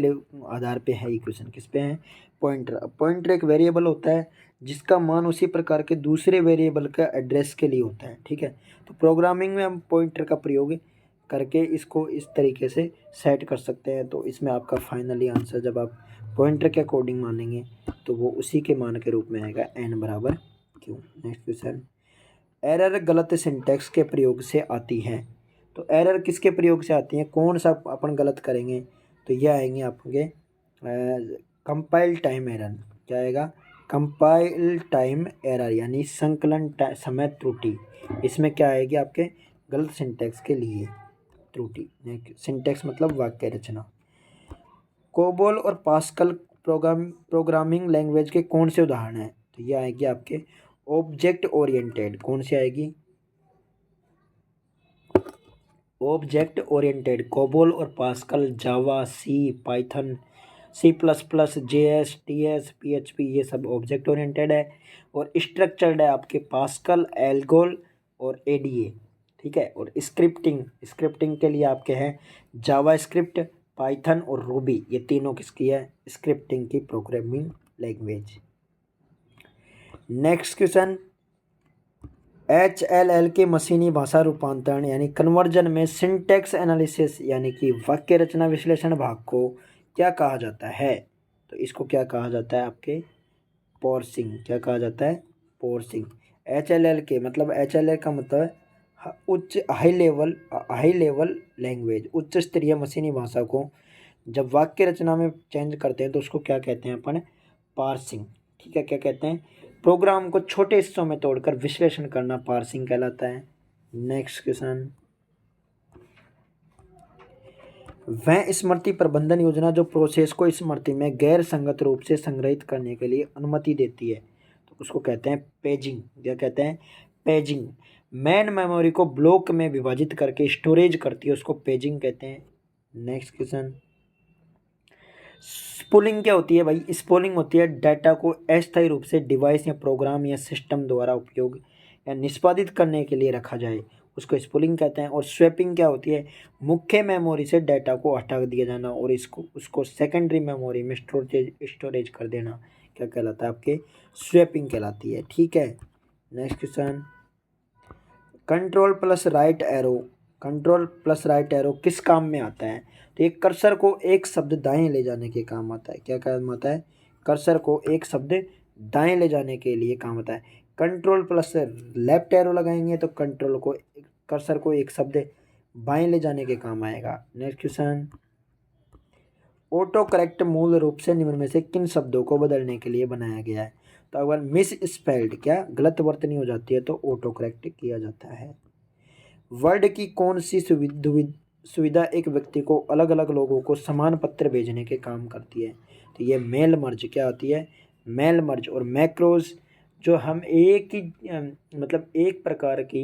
आधार पे है। ये क्वेश्चन किस पे है, पॉइंटर। पॉइंटर एक वेरिएबल होता है जिसका मान उसी प्रकार के दूसरे वेरिएबल का एड्रेस के लिए होता है, ठीक है। तो प्रोग्रामिंग में हम पॉइंटर का प्रयोग करके इसको इस तरीके से सेट कर सकते हैं। तो इसमें आपका फाइनली आंसर जब आप पॉइंटर के अकॉर्डिंग मानेंगे तो वो उसी के मान के रूप में आएगा एन बराबर क्यू। नेक्स्ट क्वेश्चन, एरर गलत सिंटैक्स के प्रयोग से आती है। तो एरर किसके प्रयोग से आती है, कौन सा अपन गलत करेंगे, तो ये आएंगे आपके कंपाइल टाइम एरर। क्या आएगा, कंपाइल टाइम एरर यानी संकलन समय त्रुटि। इसमें क्या आएगी आपके गलत सिंटैक्स के लिए त्रुटि। सिंटैक्स मतलब वाक्य रचना। कोबोल और पास्कल प्रोग्रामिंग लैंग्वेज के कौन से उदाहरण हैं, तो ये आएगी आपके ऑब्जेक्ट ओरिएंटेड। कौन सी आएगी, ऑब्जेक्ट ओरिएंटेड। कोबोल और पास्कल, जावा, सी, Python, C++, JS, TS, PHP, ये सब ऑब्जेक्ट ओरिएंटेड है। और स्ट्रक्चर्ड है आपके पास्कल, एल्गोल और ADA, ठीक है। और स्क्रिप्टिंग के लिए आपके हैं जावा स्क्रिप्ट, पाइथन और रूबी। ये तीनों किसकी है, स्क्रिप्टिंग की programming language. Next question, HLL के मशीनी भाषा रूपांतरण यानी कन्वर्जन में सिंटैक्स एनालिसिस यानी कि वाक्य रचना विश्लेषण भाग को क्या कहा जाता है, तो इसको क्या कहा जाता है आपके पार्सिंग। क्या कहा जाता है, पार्सिंग। HLL के मतलब HLL का मतलब उच्च हाई लेवल लैंग्वेज, उच्च स्तरीय मशीनी भाषा को जब वाक्य रचना में चेंज करते हैं तो उसको क्या कहते हैं अपन, पार्सिंग, ठीक है। क्या कहते हैं, प्रोग्राम को छोटे हिस्सों में तोड़कर विश्लेषण करना पार्सिंग कहलाता है। नेक्स्ट क्वेश्चन, वह स्मृति प्रबंधन योजना जो प्रोसेस को स्मृति में गैर संगत रूप से संग्रहित करने के लिए अनुमति देती है, तो उसको कहते हैं पेजिंग। क्या कहते हैं, पेजिंग। मेन मेमोरी को ब्लॉक में विभाजित करके स्टोरेज करती है, उसको पेजिंग कहते हैं। नेक्स्ट क्वेश्चन, स्पूलिंग क्या होती है भाई, स्पूलिंग होती है डाटा को अस्थायी रूप से डिवाइस या प्रोग्राम या सिस्टम द्वारा उपयोग या निष्पादित करने के लिए रखा जाए, उसको स्पूलिंग कहते हैं। और स्वैपिंग क्या होती है, मुख्य मेमोरी से डाटा को हटा दिया जाना और इसको उसको सेकेंडरी मेमोरी में स्टोरेज कर देना, क्या कहलाता है आपके स्वैपिंग कहलाती है, ठीक है। Next question, control plus right arrow किस काम में आता है, तो एक कर्सर को एक शब्द दाएं ले जाने के काम आता है। क्या काम आता है, कर्सर को एक शब्द दाएं ले जाने के लिए काम आता है। कंट्रोल प्लस लेफ्ट एरो लगाएंगे तो कर्सर को एक शब्द बाएं ले जाने के काम आएगा। नेक्स्ट क्वेश्चन, ऑटो करेक्ट मूल रूप से निम्न में से किन शब्दों को बदलने के लिए बनाया गया है, तो अगर मिस स्पेल्ड क्या गलत वर्तनी हो जाती है तो ऑटो करेक्ट किया जाता है। वर्ड की कौन सी सुविधा एक व्यक्ति को अलग अलग लोगों को समान पत्र भेजने के काम करती है, तो ये मेल मर्ज क्या होती है, मेल मर्ज। और मैक्रोज जो हम एक ही मतलब एक प्रकार की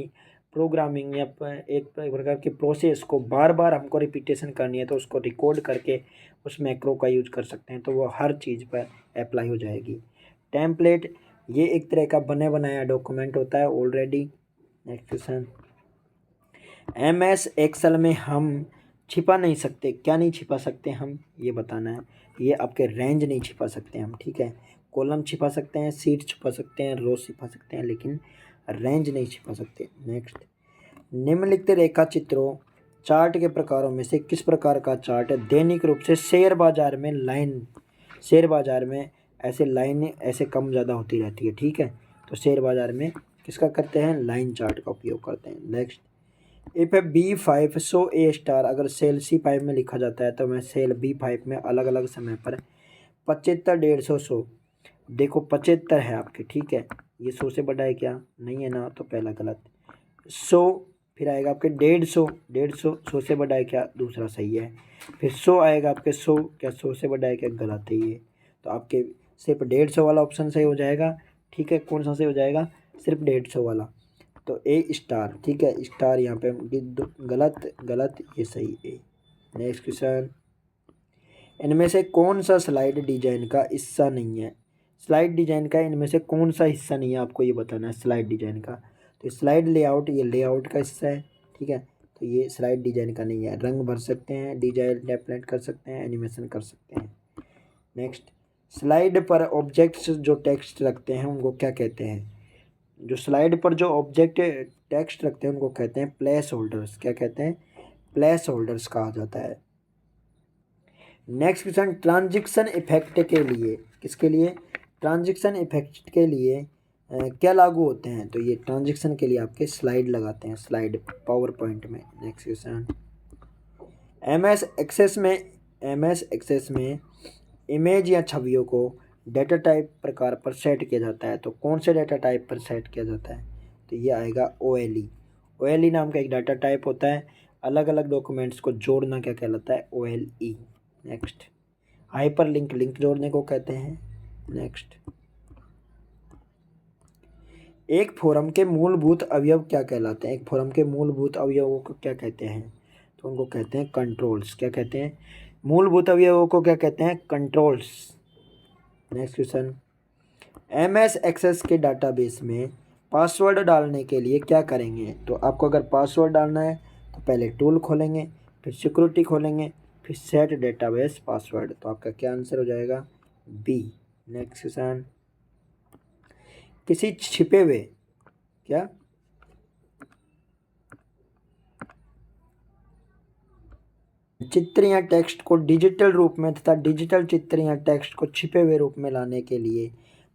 प्रोग्रामिंग या एक प्रकार की प्रोसेस को बार बार हमको रिपीटेशन करनी है तो उसको रिकॉर्ड करके उस मैक्रो का यूज कर सकते हैं, तो वो हर चीज़ पर अप्लाई हो जाएगी। टेम्पलेट ये एक तरह का बने बनाया डॉक्यूमेंट होता है already. Next question, MS Excel में हम छिपा नहीं सकते, क्या नहीं छिपा सकते हम, ये बताना है। ये आपके रेंज नहीं छिपा सकते हम, ठीक है। कॉलम छिपा सकते हैं, सीट छिपा सकते हैं, रो छिपा सकते हैं, लेकिन रेंज नहीं छिपा सकते। नेक्स्ट, निम्नलिखित रेखा चित्रों चार्ट के प्रकारों में से किस प्रकार का चार्ट दैनिक रूप से शेयर बाजार में ऐसे लाइन ऐसे कम ज़्यादा होती रहती है, ठीक है। तो शेयर बाजार में किसका करते हैं, लाइन चार्ट का उपयोग करते हैं। Next, if B5 so A star, अगर सेल C5 में लिखा जाता है तो मैं सेल B5 में अलग अलग समय पर 75, 150, 100, देखो 75 है आपके, ठीक है, ये 100 से बड़ा है क्या, नहीं है ना, तो पहला गलत। 100 फिर आएगा आपके 150, 150 100 से बड़ा है क्या, दूसरा सही है। फिर 100 आएगा आपके, 100 क्या 100 से बड़ा है क्या, गलत है ये। तो आपके सिर्फ 150 वाला ऑप्शन सही हो जाएगा, ठीक है। कौन सा सही हो जाएगा, सिर्फ 150 वाला, तो ए स्टार, ठीक है, स्टार यहाँ पे गलत गलत, ये सही है। नेक्स्ट क्वेश्चन, इनमें से कौन सा स्लाइड डिजाइन का हिस्सा नहीं है। स्लाइड डिजाइन का इनमें से कौन सा हिस्सा नहीं है, आपको ये बताना है स्लाइड डिजाइन का। तो स्लाइड लेआउट, ये लेआउट का हिस्सा है, ठीक है, तो ये स्लाइड डिजाइन का नहीं है। रंग भर सकते हैं, डिजाइन टेम्पलेट कर सकते हैं, एनिमेशन कर सकते हैं। नेक्स्ट, स्लाइड पर ऑब्जेक्ट्स जो टेक्स्ट रखते हैं उनको क्या कहते हैं। जो स्लाइड पर जो ऑब्जेक्ट टेक्स्ट रखते हैं उनको कहते हैं प्लेस होल्डर्स। क्या कहते हैं, प्लेस होल्डर्स कहा जाता है। नेक्स्ट क्वेश्चन, ट्रांजिशन इफेक्ट के लिए, किसके लिए, ट्रांजिशन इफेक्ट के लिए क्या लागू होते हैं। तो ये ट्रांजिशन के लिए आपके स्लाइड लगाते हैं, स्लाइड पावर पॉइंट में। नेक्स्ट क्वेश्चन, एमएस एक्सेस में इमेज या छवियों को डेटा टाइप प्रकार पर सेट किया जाता है। तो कौन से डेटा टाइप पर सेट किया जाता है, तो ये आएगा ओएलई। ओएलई नाम का एक डाटा टाइप होता है, अलग अलग डॉक्यूमेंट्स को जोड़ना क्या कहलाता है, OLE. Next, hyper link, link जोड़ने को कहते हैं। नेक्स्ट, एक फोरम के मूलभूत अवयव क्या कहलाते हैं। एक फोरम के मूलभूत अवयवों को क्या कहते हैं, तो उनको कहते हैं कंट्रोल्स। क्या कहते हैं, मूलभूत अवयवों को क्या कहते हैं, controls. Next question, MS Access के डाटाबेस में पासवर्ड डालने के लिए क्या करेंगे। तो आपको अगर पासवर्ड डालना है तो पहले टूल खोलेंगे, फिर सिक्योरिटी खोलेंगे, फिर सेट डेटाबेस पासवर्ड। तो आपका क्या आंसर हो जाएगा, बी। नेक्स्ट क्वेश्चन, किसी छिपे हुए, क्या, चित्र या टेक्स्ट को डिजिटल रूप में तथा डिजिटल चित्र या टेक्स्ट को छिपे हुए रूप में लाने के लिए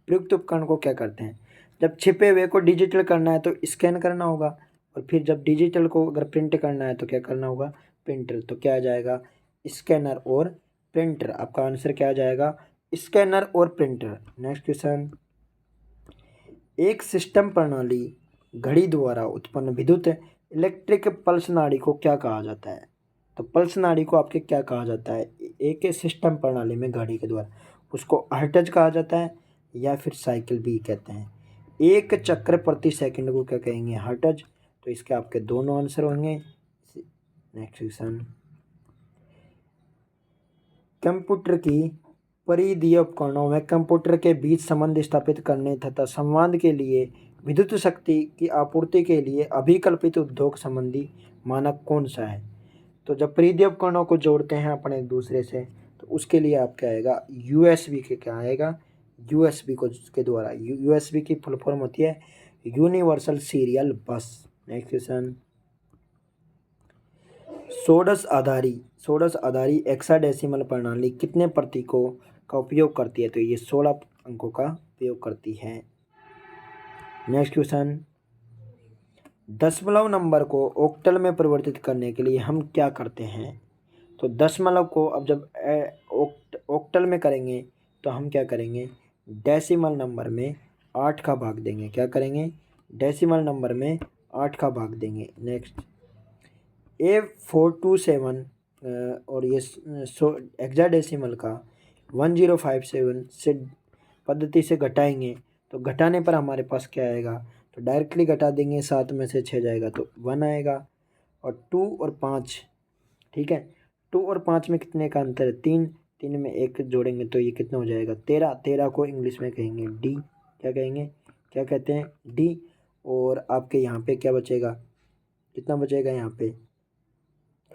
प्रयुक्त उपकरण को क्या करते हैं। जब छिपे हुए को डिजिटल करना है तो स्कैन करना होगा, और फिर जब डिजिटल को अगर प्रिंट करना है तो क्या करना होगा, प्रिंटर। तो क्या आ जाएगा, स्कैनर और प्रिंटर। आपका आंसर क्या आ जाएगा, स्कैनर और प्रिंटर। नेक्स्ट क्वेश्चन, एक सिस्टम प्रणाली घड़ी द्वारा उत्पन्न विद्युत इलेक्ट्रिक पल्स नाड़ी को क्या कहा जाता है। तो पल्स नाड़ी को आपके क्या कहा जाता है, एक सिस्टम प्रणाली में घड़ी के द्वारा, उसको हर्ट्ज कहा जाता है या फिर साइकिल भी कहते हैं। एक चक्र प्रति सेकंड को क्या कहेंगे, हर्ट्ज। तो इसके आपके दोनों आंसर होंगे। नेक्स्ट क्वेश्चन, कंप्यूटर की परिधीय उपकरणों में कंप्यूटर के बीच संबंध स्थापित करने तथा संवाद के लिए विद्युत शक्ति की आपूर्ति के लिए अभिकल्पित उद्योग संबंधी मानक कौन सा है। तो जब परिधीय उपकरणों को जोड़ते हैं अपन एक दूसरे से, तो उसके लिए आपका आएगा यूएसबी के, क्या आएगा, यूएसबी को के द्वारा। यूएसबी की फुल फॉर्म होती है यूनिवर्सल सीरियल बस। नेक्स्ट क्वेश्चन, षोडश आधारी हेक्साडेसिमल प्रणाली कितने प्रतीकों का उपयोग करती है। तो ये 16 अंकों का उपयोग करती है। नेक्स्ट क्वेश्चन, दशमलव नंबर को ऑक्टल में परिवर्तित करने के लिए हम क्या करते हैं। तो दशमलव को अब जब ऑक्टल में करेंगे तो हम क्या करेंगे, डेसिमल नंबर में 8 का भाग देंगे। क्या करेंगे, डेसिमल नंबर में 8 का भाग देंगे। नेक्स्ट, A427 और ये हेक्साडेसिमल का 1057 से पद्धति से घटाएंगे तो घटाने पर हमारे पास क्या आएगा, तो डायरेक्टली घटा देंगे, 7 में से 6 जाएगा तो 1 आएगा। और 2 और 5, ठीक है, 2 और 5 में कितने का अंतर है, 3, 3 में 1 जोड़ेंगे तो ये कितना हो जाएगा, 13। 13 को इंग्लिश में कहेंगे डी। क्या कहेंगे, क्या कहते हैं, डी। और आपके यहाँ पे क्या बचेगा, कितना बचेगा यहाँ पे,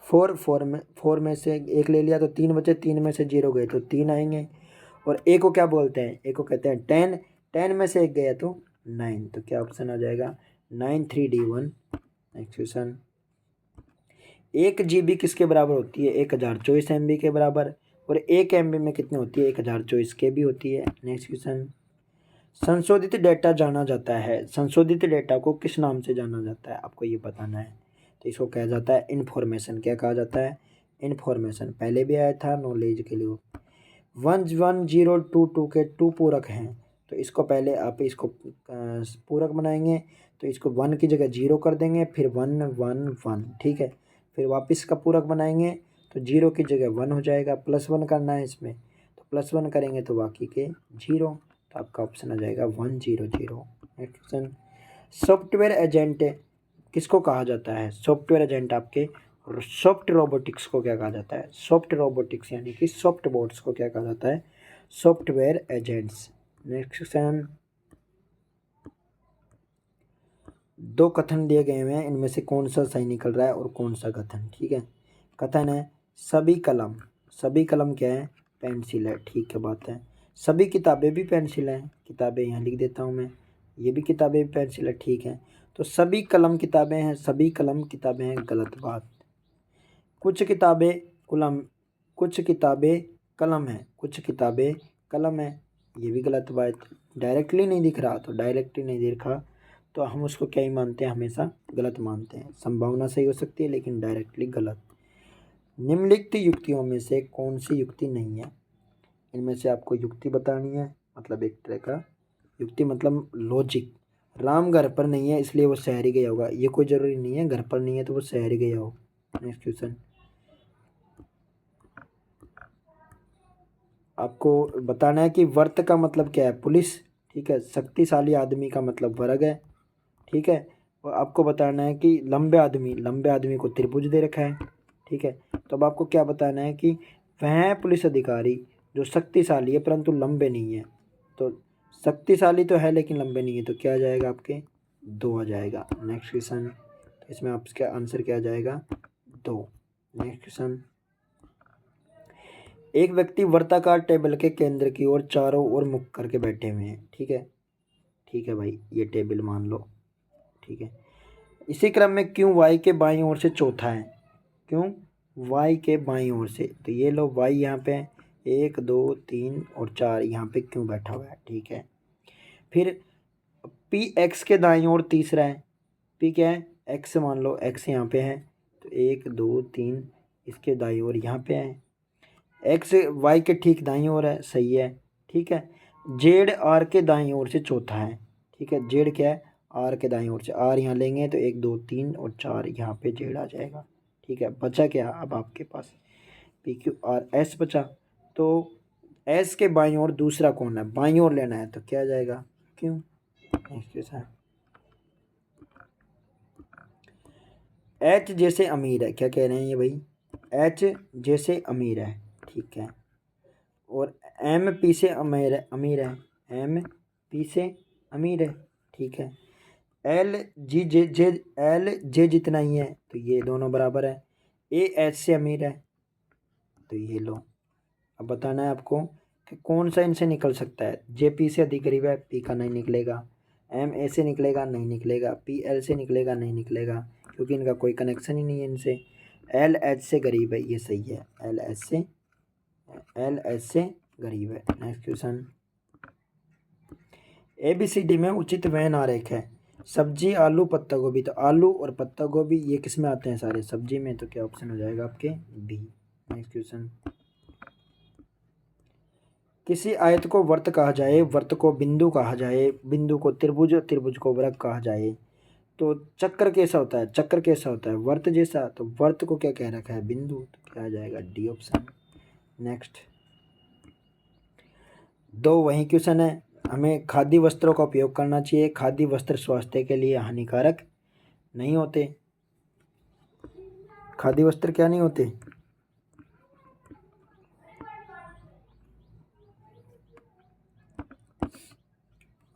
4 में से 1 ले लिया तो 3 बचे, 3 में से 0 गए तो 3 आएंगे। और ए को क्या बोलते हैं, ए को कहते हैं 10, 10 में से 1 गया तो 9। तो क्या ऑप्शन आ जाएगा, 93D1। नेक्स्ट क्वेश्चन, 1 GB किसके बराबर होती है, 1024 MB के बराबर। और 1 MB में कितनी होती है, 1024 KB होती है। नेक्स्ट क्वेश्चन, संशोधित डेटा जाना जाता है, संशोधित डेटा को किस नाम से जाना जाता है, आपको ये बताना है। तो इसको कहा जाता है इन्फॉर्मेशन। क्या कहा जाता है? इन्फॉर्मेशन। पहले भी आया था नॉलेज के लिए। 1 1 0 2 2 के 2 पूरक हैं, तो इसको पहले आप इसको पूरक बनाएंगे, तो इसको 1 की जगह 0 कर देंगे, फिर 1 1 1, ठीक है। फिर वापस का पूरक बनाएंगे तो 0 की जगह 1 हो जाएगा, +1 करना है इसमें, तो +1 करेंगे तो बाकी के 0, तो आपका ऑप्शन आ जाएगा 1 0 0। नेक्स्ट क्वेश्चन, सॉफ्टवेयर एजेंट किसको कहा जाता है? सॉफ्टवेयर एजेंट आपके सॉफ्ट रोबोटिक्स को क्या कहा जाता है? सॉफ्ट रोबोटिक्स यानी कि सॉफ्ट बोट्स को क्या कहा जाता है? Software agents. नेक्स्ट क्वेश्चन, 2 कथन दिए गए हुए हैं, इनमें से कौन सा सही निकल रहा है और कौन सा कथन? ठीक है, कथन है सभी कलम, सभी कलम क्या है? पेंसिल है, ठीक है बात है। सभी किताबें भी पेंसिल हैं, किताबें यहाँ लिख देता हूँ मैं, ये भी किताबें भी पेंसिल है, ठीक है। तो सभी कलम किताबें हैं, सभी कलम किताबें हैं, गलत बात। कुछ किताबें कलम, कुछ किताबें कलम है, कुछ किताबें कलम है, ये भी गलत बात। डायरेक्टली नहीं दिख रहा, तो डायरेक्टली नहीं दिखा तो हम उसको क्या ही मानते हैं? हमेशा गलत मानते हैं। संभावना सही हो सकती है लेकिन डायरेक्टली गलत। निम्नलिखित युक्तियों में से कौन सी युक्ति नहीं है? इनमें से आपको युक्ति बतानी है, मतलब एक तरह का युक्ति मतलब लॉजिक। राम घर पर नहीं है इसलिए वो शहर ही गया होगा, ये कोई ज़रूरी नहीं है घर पर नहीं है तो वो शहर ही गया हो। नेक्स्ट क्वेश्चन, आपको बताना है कि वर्त का मतलब क्या है? पुलिस, ठीक है। शक्तिशाली आदमी का मतलब वर्ग है, ठीक है। और आपको बताना है कि लंबे आदमी, लंबे आदमी को त्रिभुज दे रखा है, ठीक है। तो अब आपको क्या बताना है कि वह पुलिस अधिकारी जो शक्तिशाली है परंतु लंबे नहीं है। तो शक्तिशाली तो है लेकिन लंबे नहीं है, तो क्या आ जाएगा? आपके 2 आ जाएगा। नेक्स्ट क्वेश्चन, तो इसमें आपका आंसर क्या आ जाएगा? 2। नेक्स्ट क्वेश्चन, एक व्यक्ति वर्ताकार टेबल के केंद्र की ओर चारों ओर मुख करके बैठे हुए हैं, ठीक है, ठीक है भाई, ये टेबल मान लो, ठीक है। इसी क्रम में क्यों वाई के बाईं ओर से चौथा है? क्यों वाई के बाईं ओर से? तो ये लो वाई यहाँ पे 1 2 3 और 4 यहाँ पे क्यों बैठा हुआ है, ठीक है। फिर पी एक्स के दाईं ओर तीसरा है, पी क्या है? एक्स मान लो, एक्स यहाँ पे है, तो 1 2 3 इसके दाईं ओर यहाँ पे है। एक्स वाई के ठीक दाईं ओर है, सही है, ठीक है। जेड आर के दाईं ओर से चौथा है, ठीक है। जेड क्या है? आर के दाईं ओर से, आर यहाँ लेंगे तो 1 2 3 और 4 यहाँ पे जेड आ जाएगा, ठीक है। बचा क्या अब आपके पास? पी क्यू आर एस बचा। तो एस के बाईं ओर दूसरा कौन है? बाईं ओर लेना है तो क्या आ जाएगा? क्यों? नेक्स्ट क्वेश्चन, एच जैसे अमीर है, क्या कह रहे हैं ये भाई? एच जैसे अमीर है, ठीक है। और एम पी से अमीर है, अमीर है, एम पी से अमीर है, ठीक है। एल जी जे जे एल जे जितना ही है, तो ये दोनों बराबर है। ए एच से अमीर है, तो ये लो। अब बताना है आपको कि कौन सा इनसे निकल सकता है। जे पी से अधिक करीब है, पी का नहीं निकलेगा। एम ए से निकलेगा, नहीं निकलेगा। पी एल से निकलेगा, नहीं निकलेगा, क्योंकि इनका कोई कनेक्शन ही नहीं है इनसे। एल एच से गरीब है, ये सही है। एल एच से, एल एच से गरीब है। Next question, A B C D में उचित व्यय आरेख है। सब्जी, आलू, पत्ता गोभी, तो आलू और पत्ता गोभी ये किस में आते हैं? सारे सब्जी में, तो क्या ऑप्शन हो जाएगा आपके? बी। नेक्स्ट क्वेश्चन, किसी आयत को वर्त कहा जाए, वर्त को बिंदु कहा जाए, बिंदु को त्रिभुज, त्रिभुज को वृत्त कहा जाए, तो चक्र कैसा होता है? चक्र कैसा होता है? वर्त जैसा। तो वर्त को क्या कह रखा है? बिंदु, तो क्या आ जाएगा? D option. नेक्स्ट, 2 वही क्वेश्चन है। हमें खादी वस्त्रों का उपयोग करना चाहिए, खादी वस्त्र स्वास्थ्य के लिए हानिकारक नहीं होते। खादी वस्त्र क्या नहीं होते?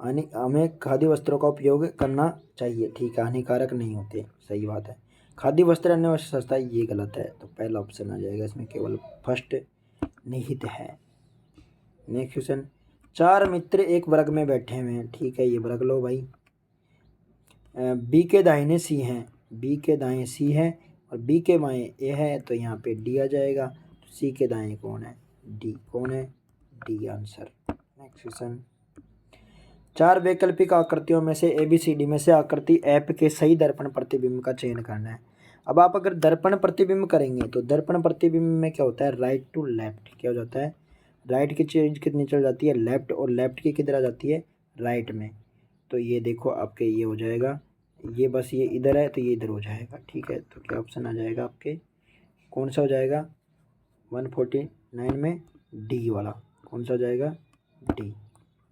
हमें खादी वस्त्रों का उपयोग करना चाहिए, ठीक है, हानिकारक नहीं होते, सही बात है। खादी वस्त्र अन्य वस्त्र से सस्ता है, ये गलत है, तो पहला ऑप्शन आ जाएगा इसमें, केवल फर्स्ट निहित है। नेक्स्ट क्वेश्चन, 4 मित्र एक वर्ग में बैठे हुए हैं, ठीक है, ये वर्ग लो भाई। बी के दाहिने सी हैं, बी के दाएं सी है और बी के बाएं ए है, तो यहाँ पे डी आ जाएगा। तो सी के दाएं कौन है? डी। कौन है? D answer. नेक्स्ट क्वेश्चन, 4 वैकल्पिक आकृतियों में से ABCD में से आकृति ऐप के सही दर्पण प्रतिबिंब का चयन करना है। अब आप अगर दर्पण प्रतिबिंब करेंगे तो दर्पण प्रतिबिंब में क्या होता है, राइट टू लेफ्ट क्या हो जाता है, राइट की चीज कितनी चल जाती है लेफ्ट, और लेफ्ट की किधर आ जाती है राइट में। तो ये देखो आपके ये हो जाएगा, ये बस ये इधर है तो ये इधर हो जाएगा। ठीक है, तो क्या ऑप्शन आ जाएगा आपके, कौन सा हो जाएगा 149 में डी वाला, कौन सा हो जाएगा डी।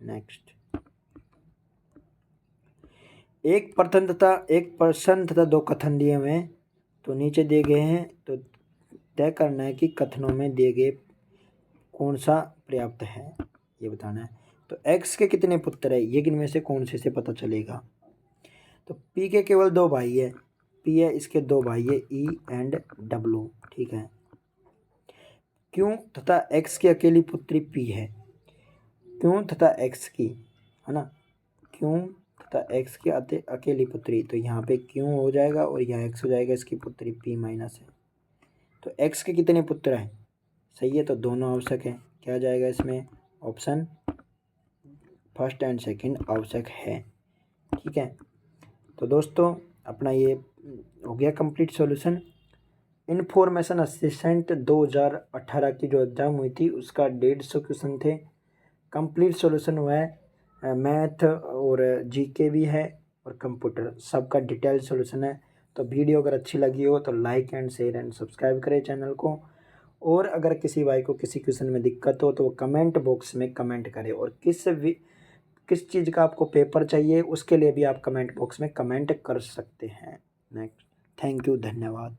नेक्स्ट, एक प्रश्न तथा दो कथन दिए हुए हैं, तो नीचे दिए गए हैं, तो तय करना है कि कथनों में दिए गए कौन सा पर्याप्त है, ये बताना है। तो x के कितने पुत्र है, ये इनमें से कौन से पता चलेगा। तो p के केवल 2 भाई है, p है इसके 2 भाई है e एंड w। ठीक है, क्यों तथा x की अकेली पुत्री p है, क्यों तथा x की, है ना, क्यों तथा x की अकेली पुत्री, तो यहाँ पे क्यों हो जाएगा और यहाँ x हो जाएगा, इसकी पुत्री p माइनस है। तो x के कितने पुत्र हैं, सही है, तो दोनों आवश्यक है, क्या जाएगा इसमें ऑप्शन फर्स्ट एंड सेकंड आवश्यक है। ठीक है, तो दोस्तों अपना ये हो गया कंप्लीट सॉल्यूशन। इन्फॉर्मेशन असिस्टेंट 2018 की जो एग्ज़ाम हुई थी उसका 150 क्वेश्चन थे, कंप्लीट सॉल्यूशन हुआ है, मैथ और जीके भी है और कंप्यूटर, सबका डिटेल सॉल्यूशन है। तो वीडियो अगर अच्छी लगी हो तो like and share and subscribe करें चैनल को, और अगर किसी भाई को किसी क्वेश्चन में दिक्कत हो तो वो कमेंट बॉक्स में कमेंट करें, और किस चीज़ का आपको पेपर चाहिए उसके लिए भी आप कमेंट बॉक्स में कमेंट कर सकते हैं। नेक्स्ट, थैंक यू, धन्यवाद।